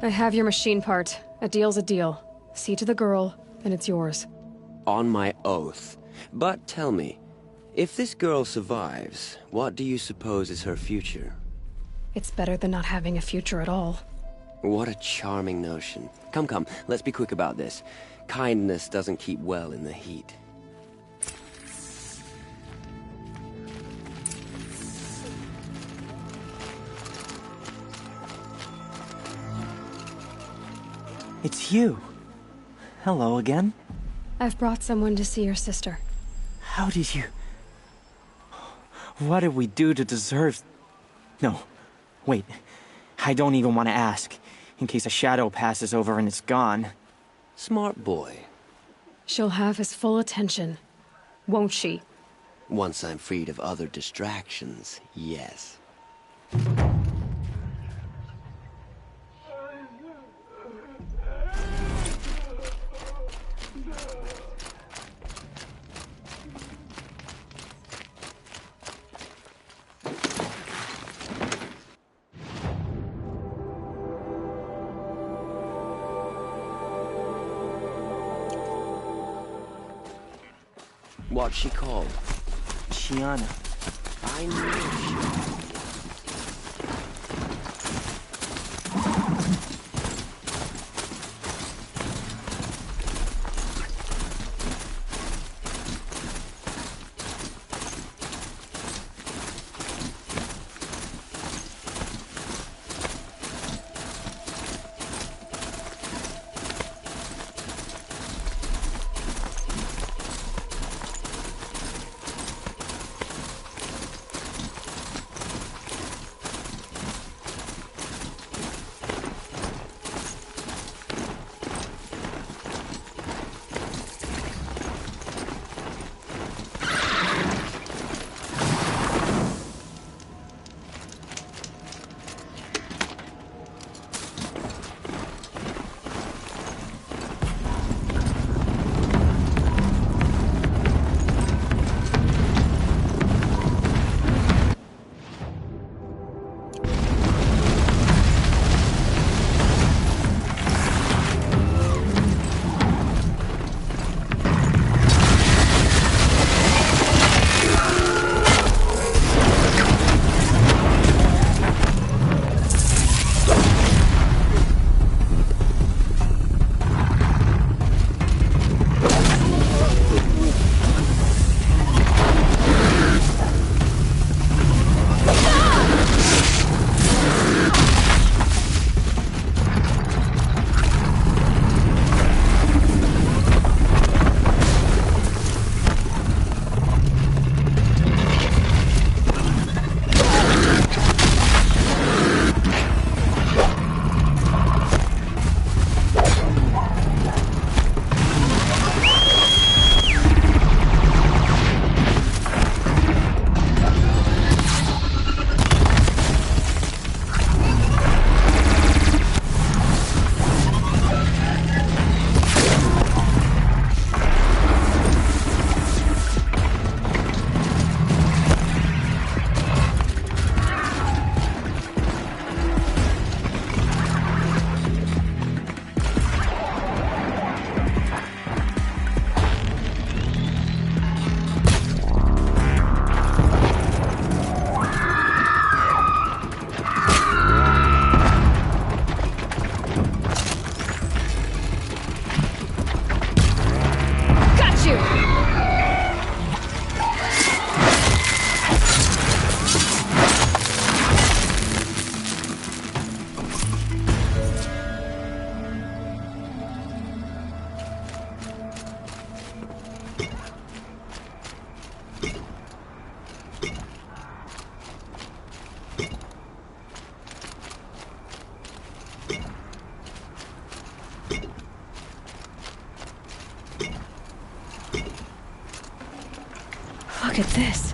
I have your machine part. A deal's a deal. See to the girl, and it's yours. On my oath. But tell me, if this girl survives, what do you suppose is her future? It's better than not having a future at all. What a charming notion. Come, come, let's be quick about this. Kindness doesn't keep well in the heat. It's you. Hello again. I've brought someone to see your sister. How did you... What did we do to deserve... No, wait. I don't even want to ask, in case a shadow passes over and it's gone. Smart boy. She'll have his full attention, won't she? Once I'm freed of other distractions, yes. What's she called? Shiana. I knew she... Look at this.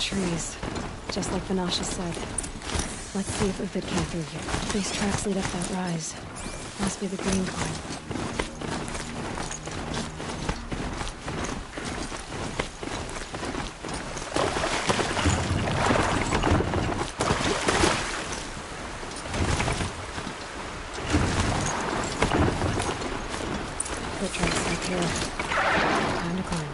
trees. Just like Vanasha said. Let's see if Uthid came through here. These tracks lead up that rise. Must be the green climb. Foottracks up here. Time to climb.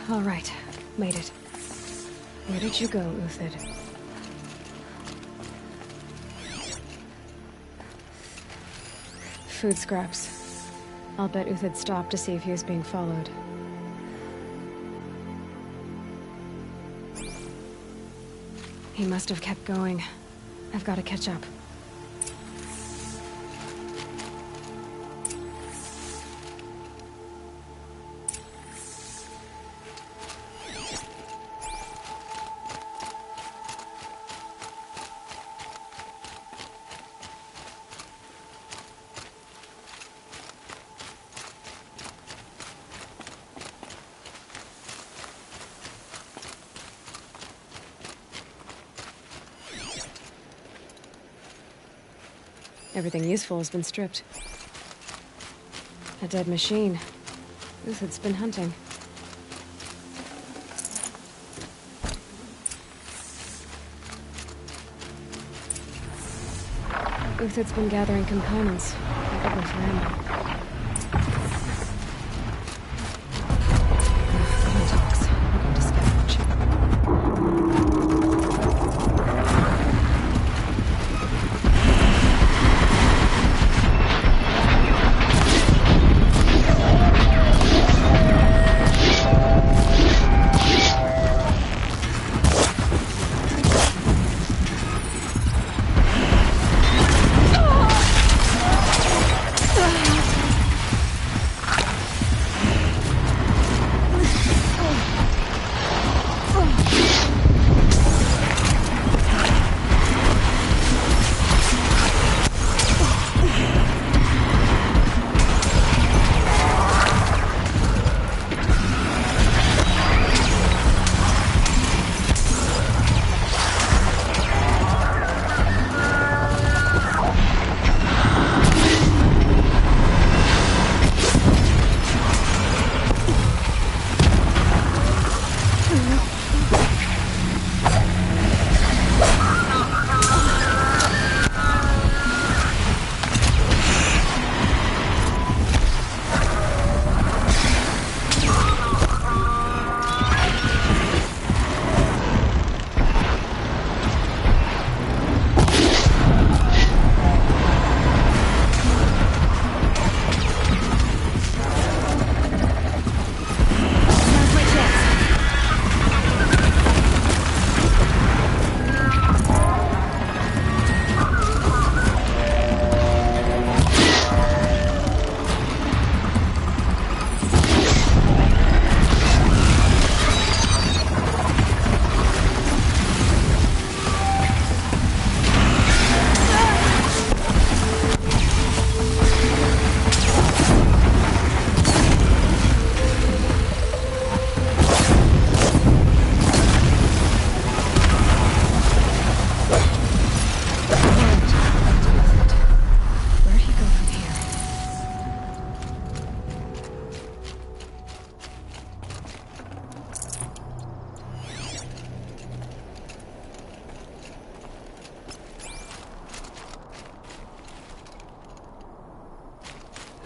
All right, made it. Where did you go, Uthid? Food scraps. I'll bet Uthid stopped to see if he was being followed. He must have kept going. I've got to catch up. Everything useful has been stripped. A dead machine. Uthid's been hunting. Uthid's been gathering components. Probably for ammo. Contacts. I'm going to scavenge.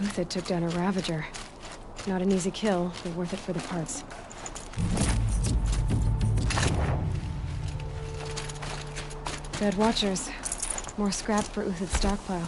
Uthid took down a Ravager. Not an easy kill, but worth it for the parts. Dead Watchers. More scrap for Uthid's stockpile.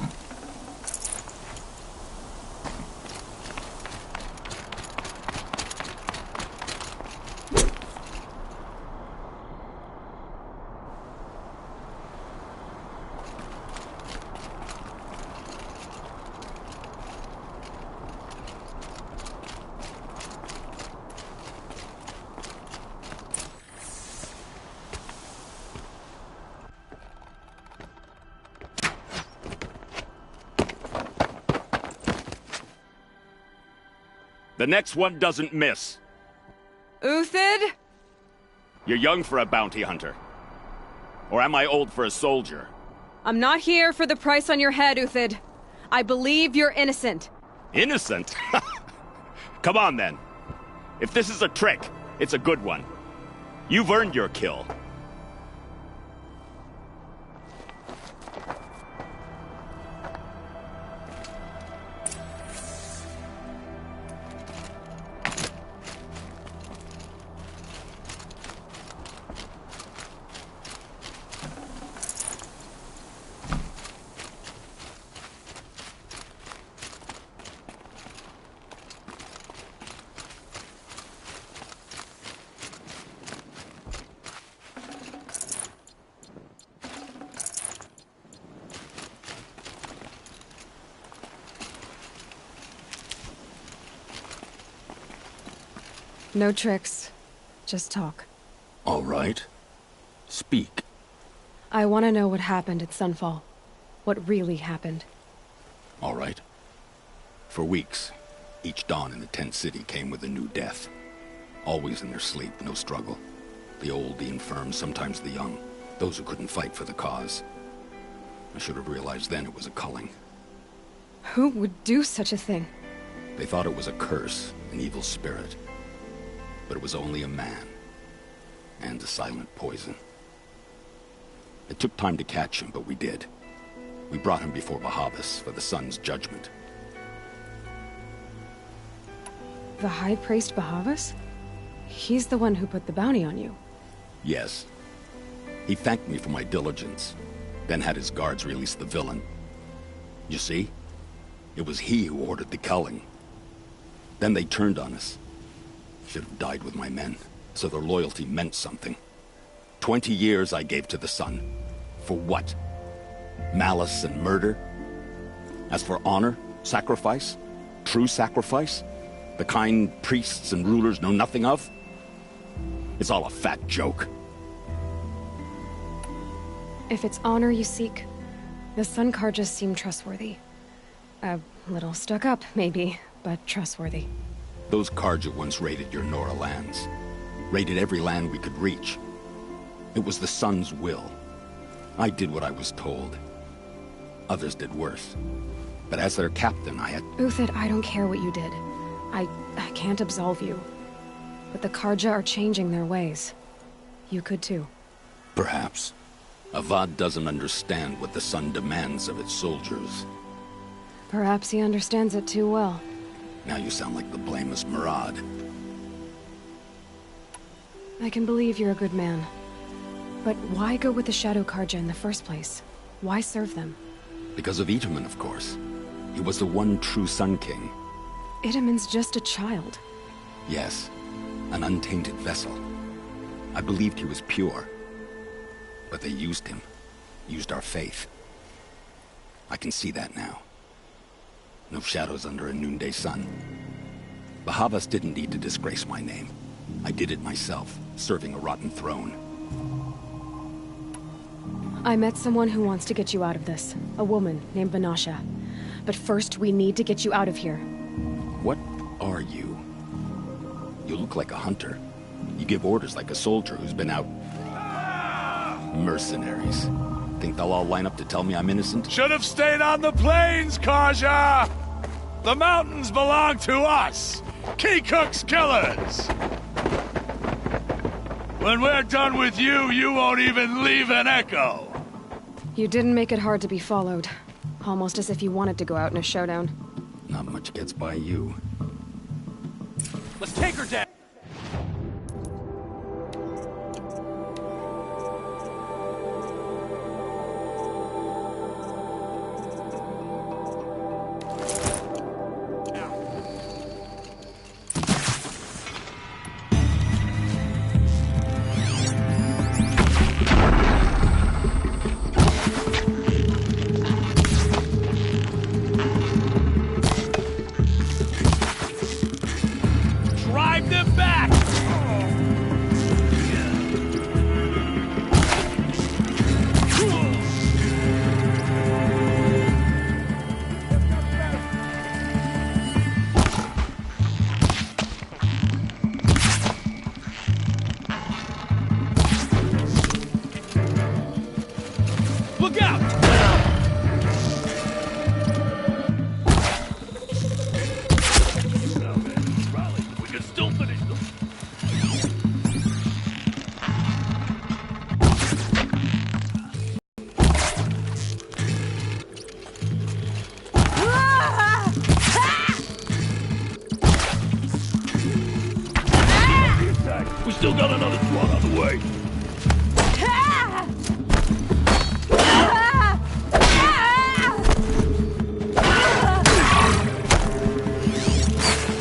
The next one doesn't miss. Uthid? You're young for a bounty hunter. Or am I old for a soldier? I'm not here for the price on your head, Uthid. I believe you're innocent. Innocent? Come on, then. If this is a trick, it's a good one. You've earned your kill. No tricks. Just talk. All right. Speak. I want to know what happened at Sunfall. What really happened. All right. For weeks, each dawn in the tent city came with a new death. Always in their sleep, no struggle. The old, the infirm, sometimes the young. Those who couldn't fight for the cause. I should have realized then it was a culling. Who would do such a thing? They thought it was a curse, an evil spirit. But it was only a man. And a silent poison. It took time to catch him, but we did. We brought him before Bahavas for the sun's judgment. The High Priest Bahavas? He's the one who put the bounty on you. Yes. He thanked me for my diligence, then had his guards release the villain. You see? It was he who ordered the culling. Then they turned on us. Should have died with my men, so their loyalty meant something. 20 years I gave to the sun. For what? Malice and murder? As for honor, sacrifice, true sacrifice, the kind priests and rulers know nothing of? It's all a fat joke. If it's honor you seek, the Sun Karjas seem trustworthy. A little stuck up, maybe, but trustworthy. Those Karja once raided your Nora lands. Raided every land we could reach. It was the Sun's will. I did what I was told. Others did worse. But as their captain, I had... Uthid, I don't care what you did. I can't absolve you. But the Karja are changing their ways. You could too. Perhaps. Avad doesn't understand what the Sun demands of its soldiers. Perhaps he understands it too well. Now you sound like the blameless Murad. I can believe you're a good man. But why go with the Shadow Karja in the first place? Why serve them? Because of Itaman, of course. He was the one true Sun King. Itaman's just a child. Yes, an untainted vessel. I believed he was pure. But they used him. Used our faith. I can see that now. No shadows under a noonday sun. Bahavas didn't need to disgrace my name. I did it myself, serving a rotten throne. I met someone who wants to get you out of this. A woman named Vanasha. But first, we need to get you out of here. What are you? You look like a hunter. You give orders like a soldier who's been out... Mercenaries. Think they'll all line up to tell me I'm innocent? Should have stayed on the plains, Karja! The mountains belong to us! Keycook's killers! When we're done with you, you won't even leave an echo! You didn't make it hard to be followed. Almost as if you wanted to go out in a showdown. Not much gets by you. Let's take her down! Drive them back! Look out! We can still finish them. We still got another squad on the way.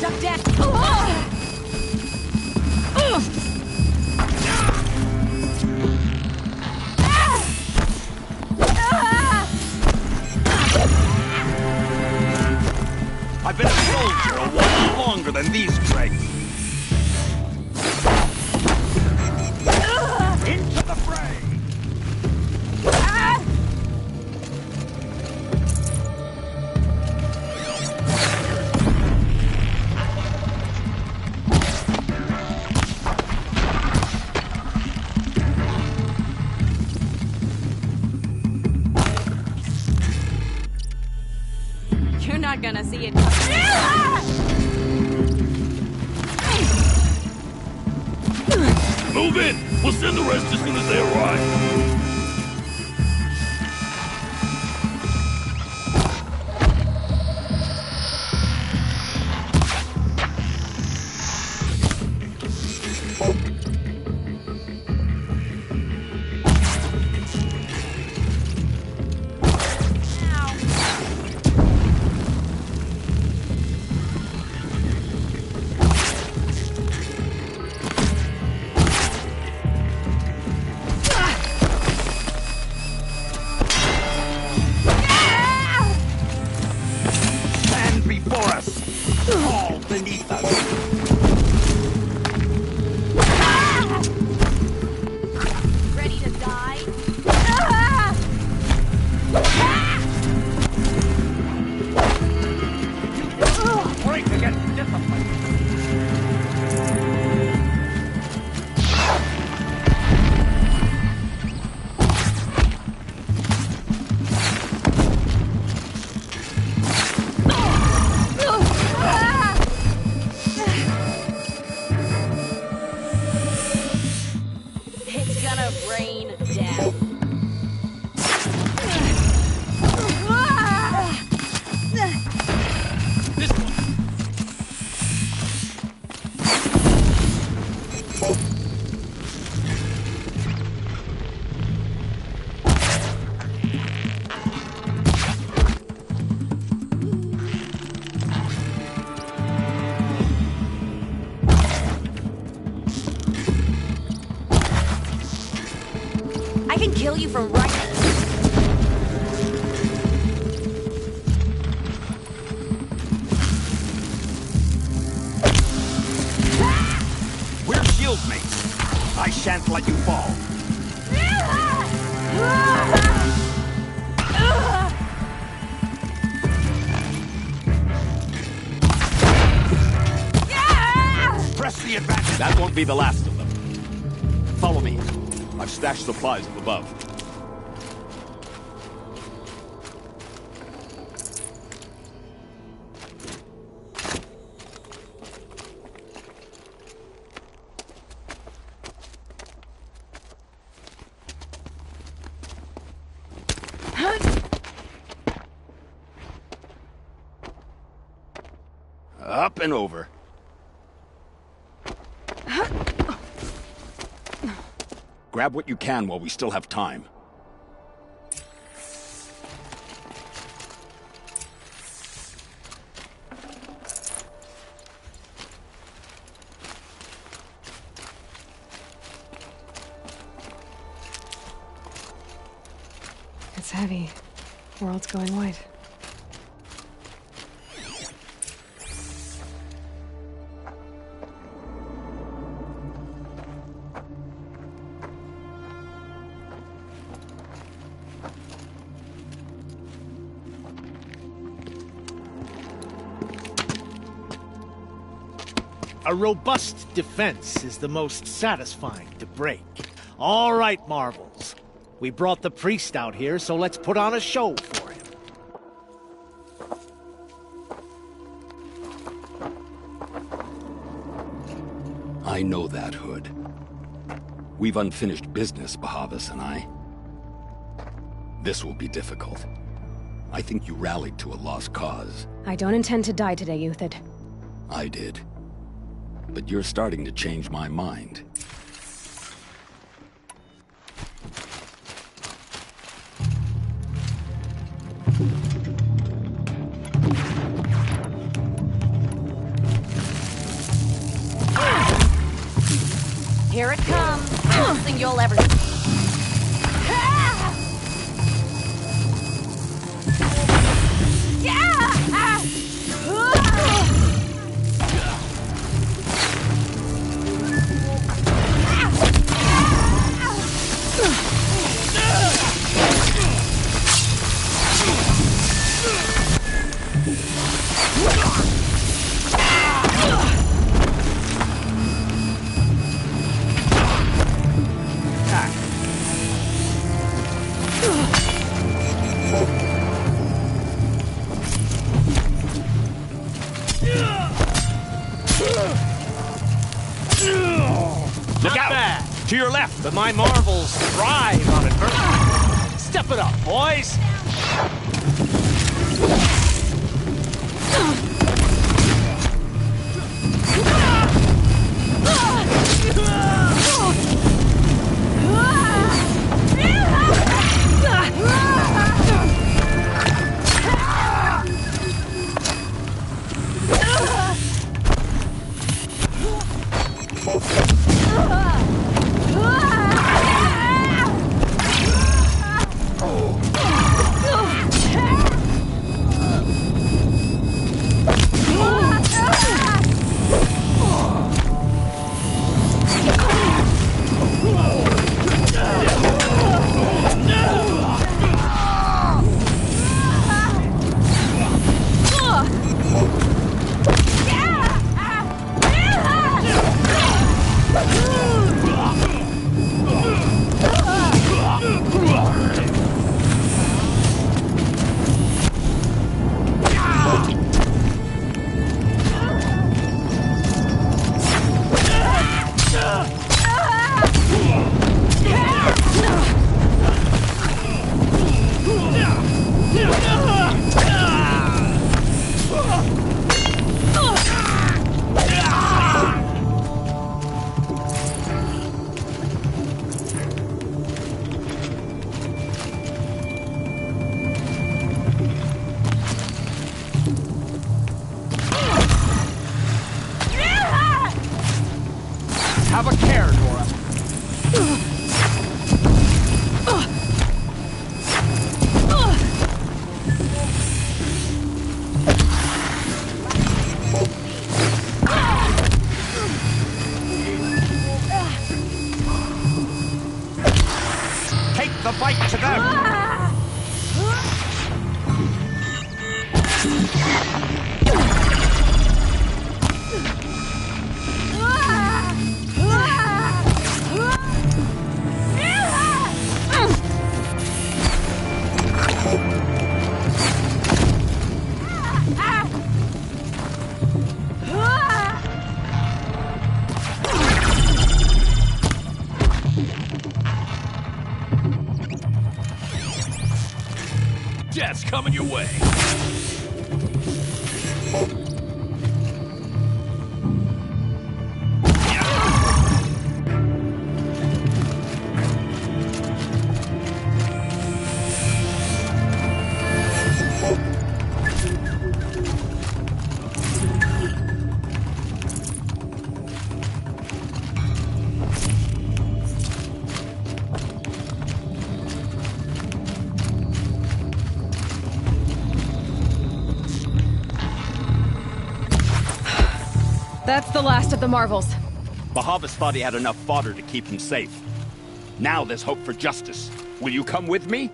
Duck down. I've been a soldier a while longer than these traits. Into the fray! You're not gonna see it. Move in! We'll send the rest as soon as they arrive. Stand before us! Fall beneath us! Ready to die? Break against discipline! It's gonna rain death. I can kill you from right. We're shield mates. I shan't let you fall. Press the advantage. That won't be the last of them. Follow me. I've stashed supplies up above. up and over. Grab what you can while we still have time. It's heavy. World's going white. A robust defense is the most satisfying to break. All right, Marvels. We brought the priest out here, so let's put on a show for him. I know that, Hood. We've unfinished business, Bahavas and I. This will be difficult. I think you rallied to a lost cause. I don't intend to die today, Uthid. I did. But you're starting to change my mind. Here it comes. Best thing you'll ever see. Look out! To your left! But my Marvels thrive on adversity. Step it up, boys! Have a care, Nora. Take the fight to them! Death's coming your way. That's the last of the Marvels. Bahavas thought he had enough fodder to keep him safe. Now there's hope for justice. Will you come with me?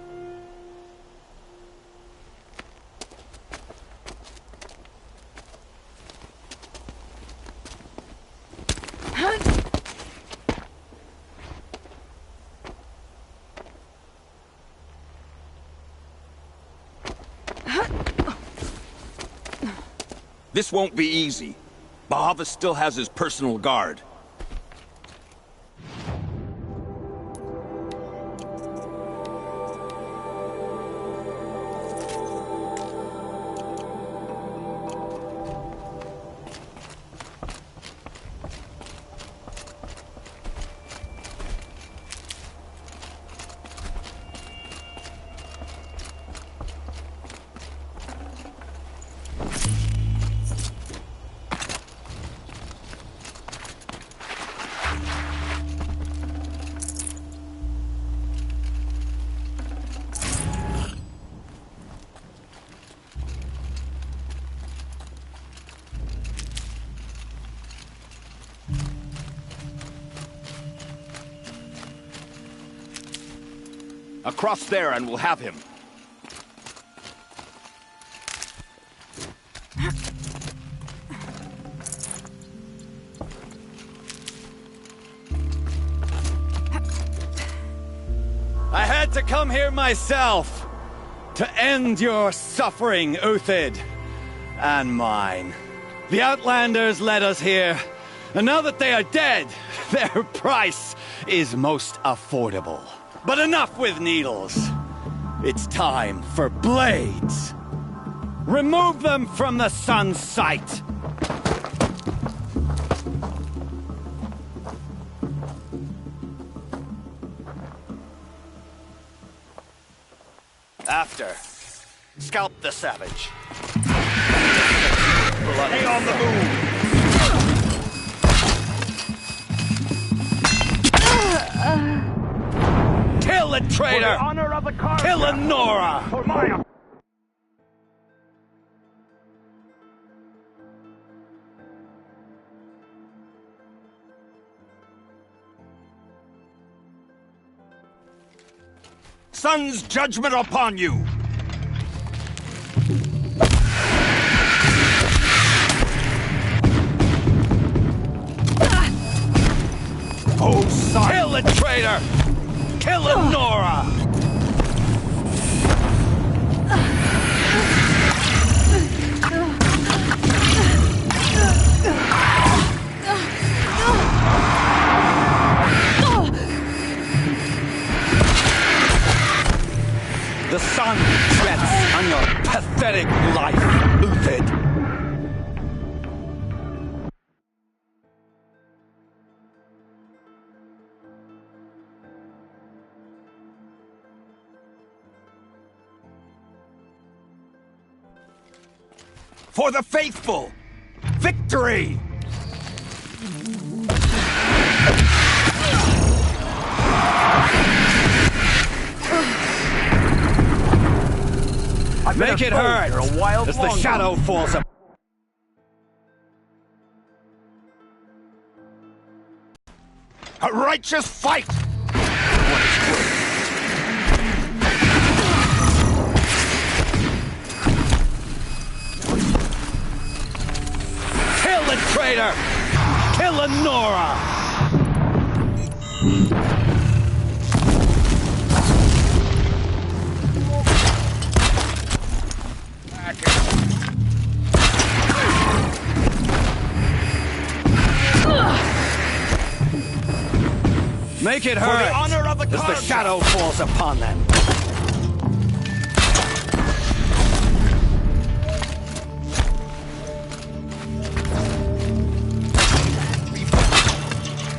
This won't be easy. Bahavas still has his personal guard. Across there and we'll have him. I had to come here myself to end your suffering, Uthid, and mine. The Outlanders led us here, and now that they are dead, their price is most affordable. But enough with needles. It's time for blades. Remove them from the sun's sight. After, scalp the savage. Stay on the move. Kill the traitor! Kill Nora! Sun's judgment upon you! Oh, son! Kill the traitor! Kill Nora! The sun sets on your pathetic life, Uthid. For the faithful! Victory! Make it hurt as the shadow falls up. A righteous fight! Kill the traitor! Kill Nora! Make it hurt as the shadow falls upon them.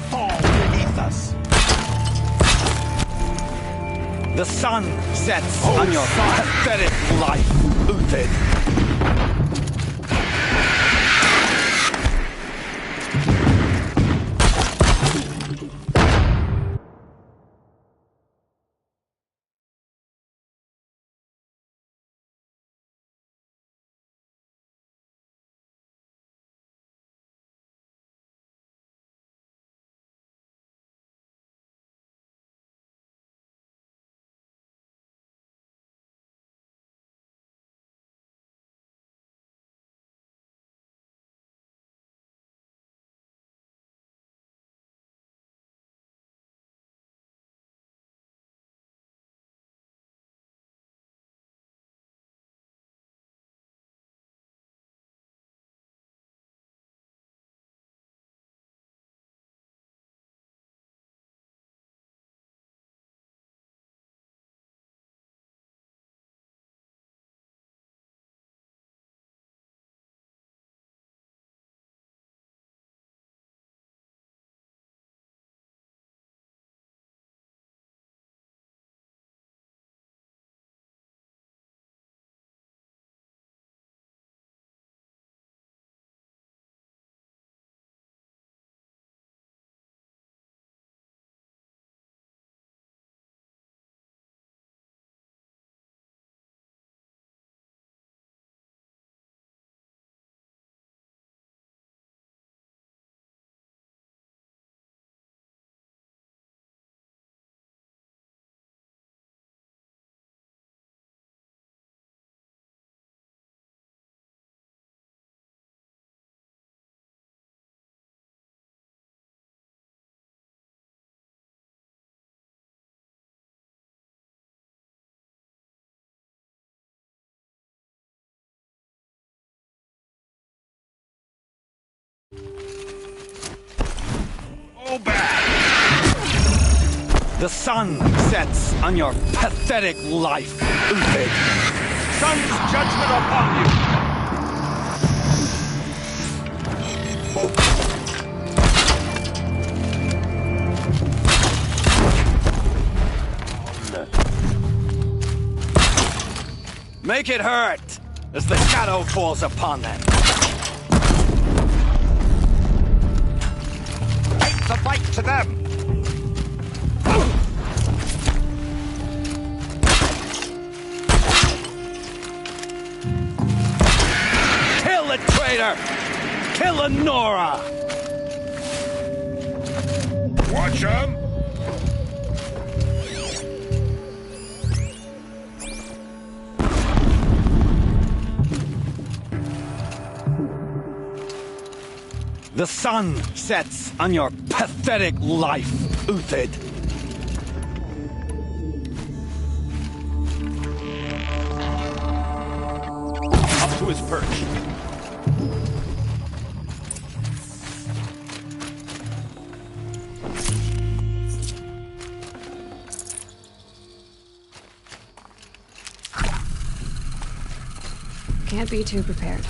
Fall beneath us. The sun sets on your pathetic life, Uthid. The sun sets on your pathetic life, Uthid. Sun's judgment upon you! Make it hurt, as the shadow falls upon them. Take the fight to them! Kill the traitor! Kill Honora! Watch him! The sun sets on your pathetic life, Uthid. Up to his perch. Can't be too prepared.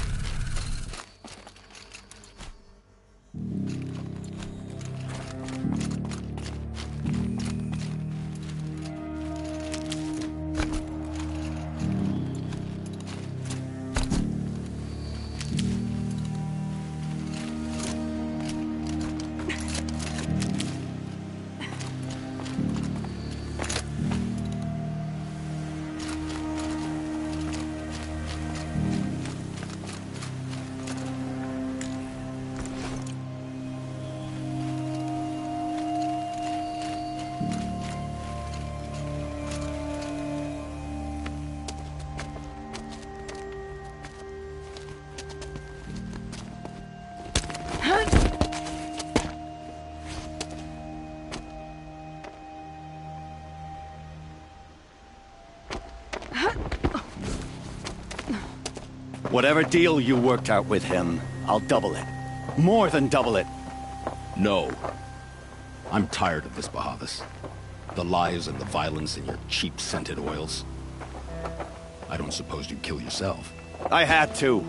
Whatever deal you worked out with him, I'll double it. More than double it. No. I'm tired of this, Bahavas. The lies and the violence and your cheap-scented oils. I don't suppose you'd kill yourself. I had to.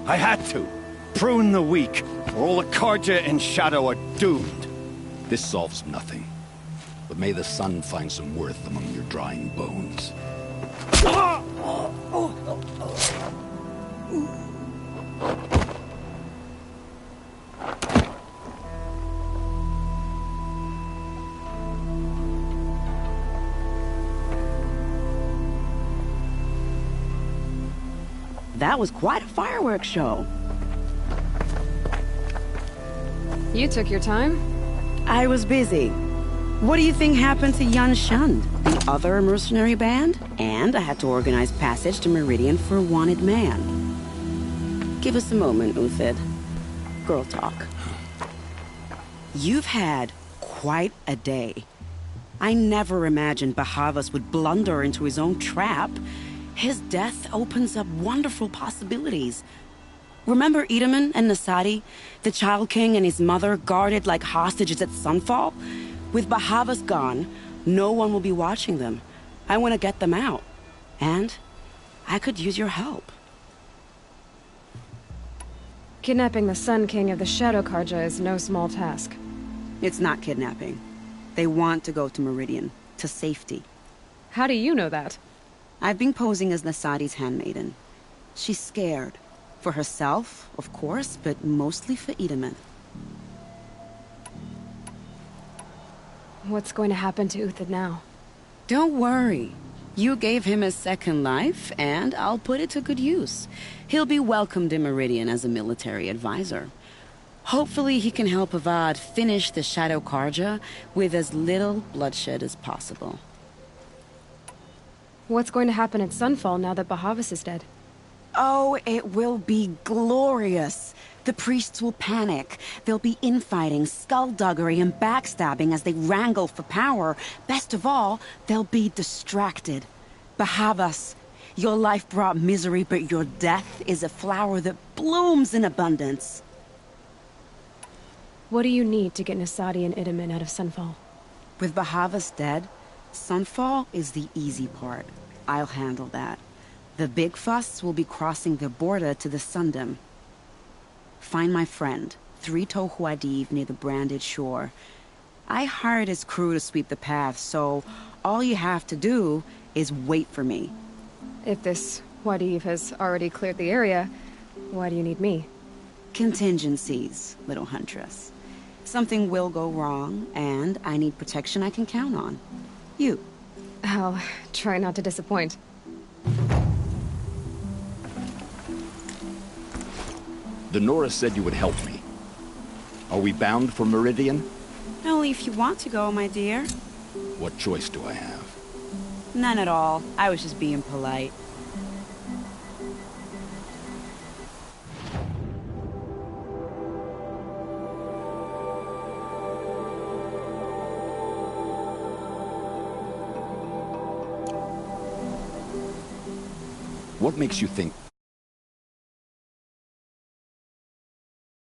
I had to. Prune the weak, or all the Karja in Shadow are doomed. This solves nothing. But may the sun find some worth among your drying bones. That was quite a fireworks show. You took your time? I was busy. What do you think happened to DinnyeHUNter, the other mercenary band? And I had to organize passage to Meridian for a wanted man. Give us a moment, Uthid. Girl talk. You've had quite a day. I never imagined Bahavas would blunder into his own trap. His death opens up wonderful possibilities. Remember Itaman and Nasadi, the Child King and his mother guarded like hostages at Sunfall? With Bahavas gone, no one will be watching them. I want to get them out. And I could use your help. Kidnapping the Sun King of the Shadow Karja is no small task. It's not kidnapping. They want to go to Meridian, to safety. How do you know that? I've been posing as Nasadi's handmaiden. She's scared. For herself, of course, but mostly for Itaman. What's going to happen to Uthid now? Don't worry. You gave him a second life, and I'll put it to good use. He'll be welcomed in Meridian as a military advisor. Hopefully he can help Avad finish the Shadow Karja with as little bloodshed as possible. What's going to happen at Sunfall now that Bahavas is dead? Oh, it will be glorious. The priests will panic. There'll be infighting, skullduggery, and backstabbing as they wrangle for power. Best of all, they'll be distracted. Bahavas, your life brought misery, but your death is a flower that blooms in abundance. What do you need to get Nasadi and Itaman out of Sunfall? With Bahava's dead, Sunfall is the easy part. I'll handle that. The big fuss will be crossing the border to the Sundom. Find my friend, 3 Tohuadiv near the branded shore. I hired his crew to sweep the path, so all you have to do is wait for me. If this Wadiv has already cleared the area, why do you need me? Contingencies, little huntress. Something will go wrong, and I need protection I can count on. You. I'll try not to disappoint. The Nora said you would help me. Are we bound for Meridian? Only if you want to go, my dear. What choice do I have? None at all. I was just being polite. What makes you think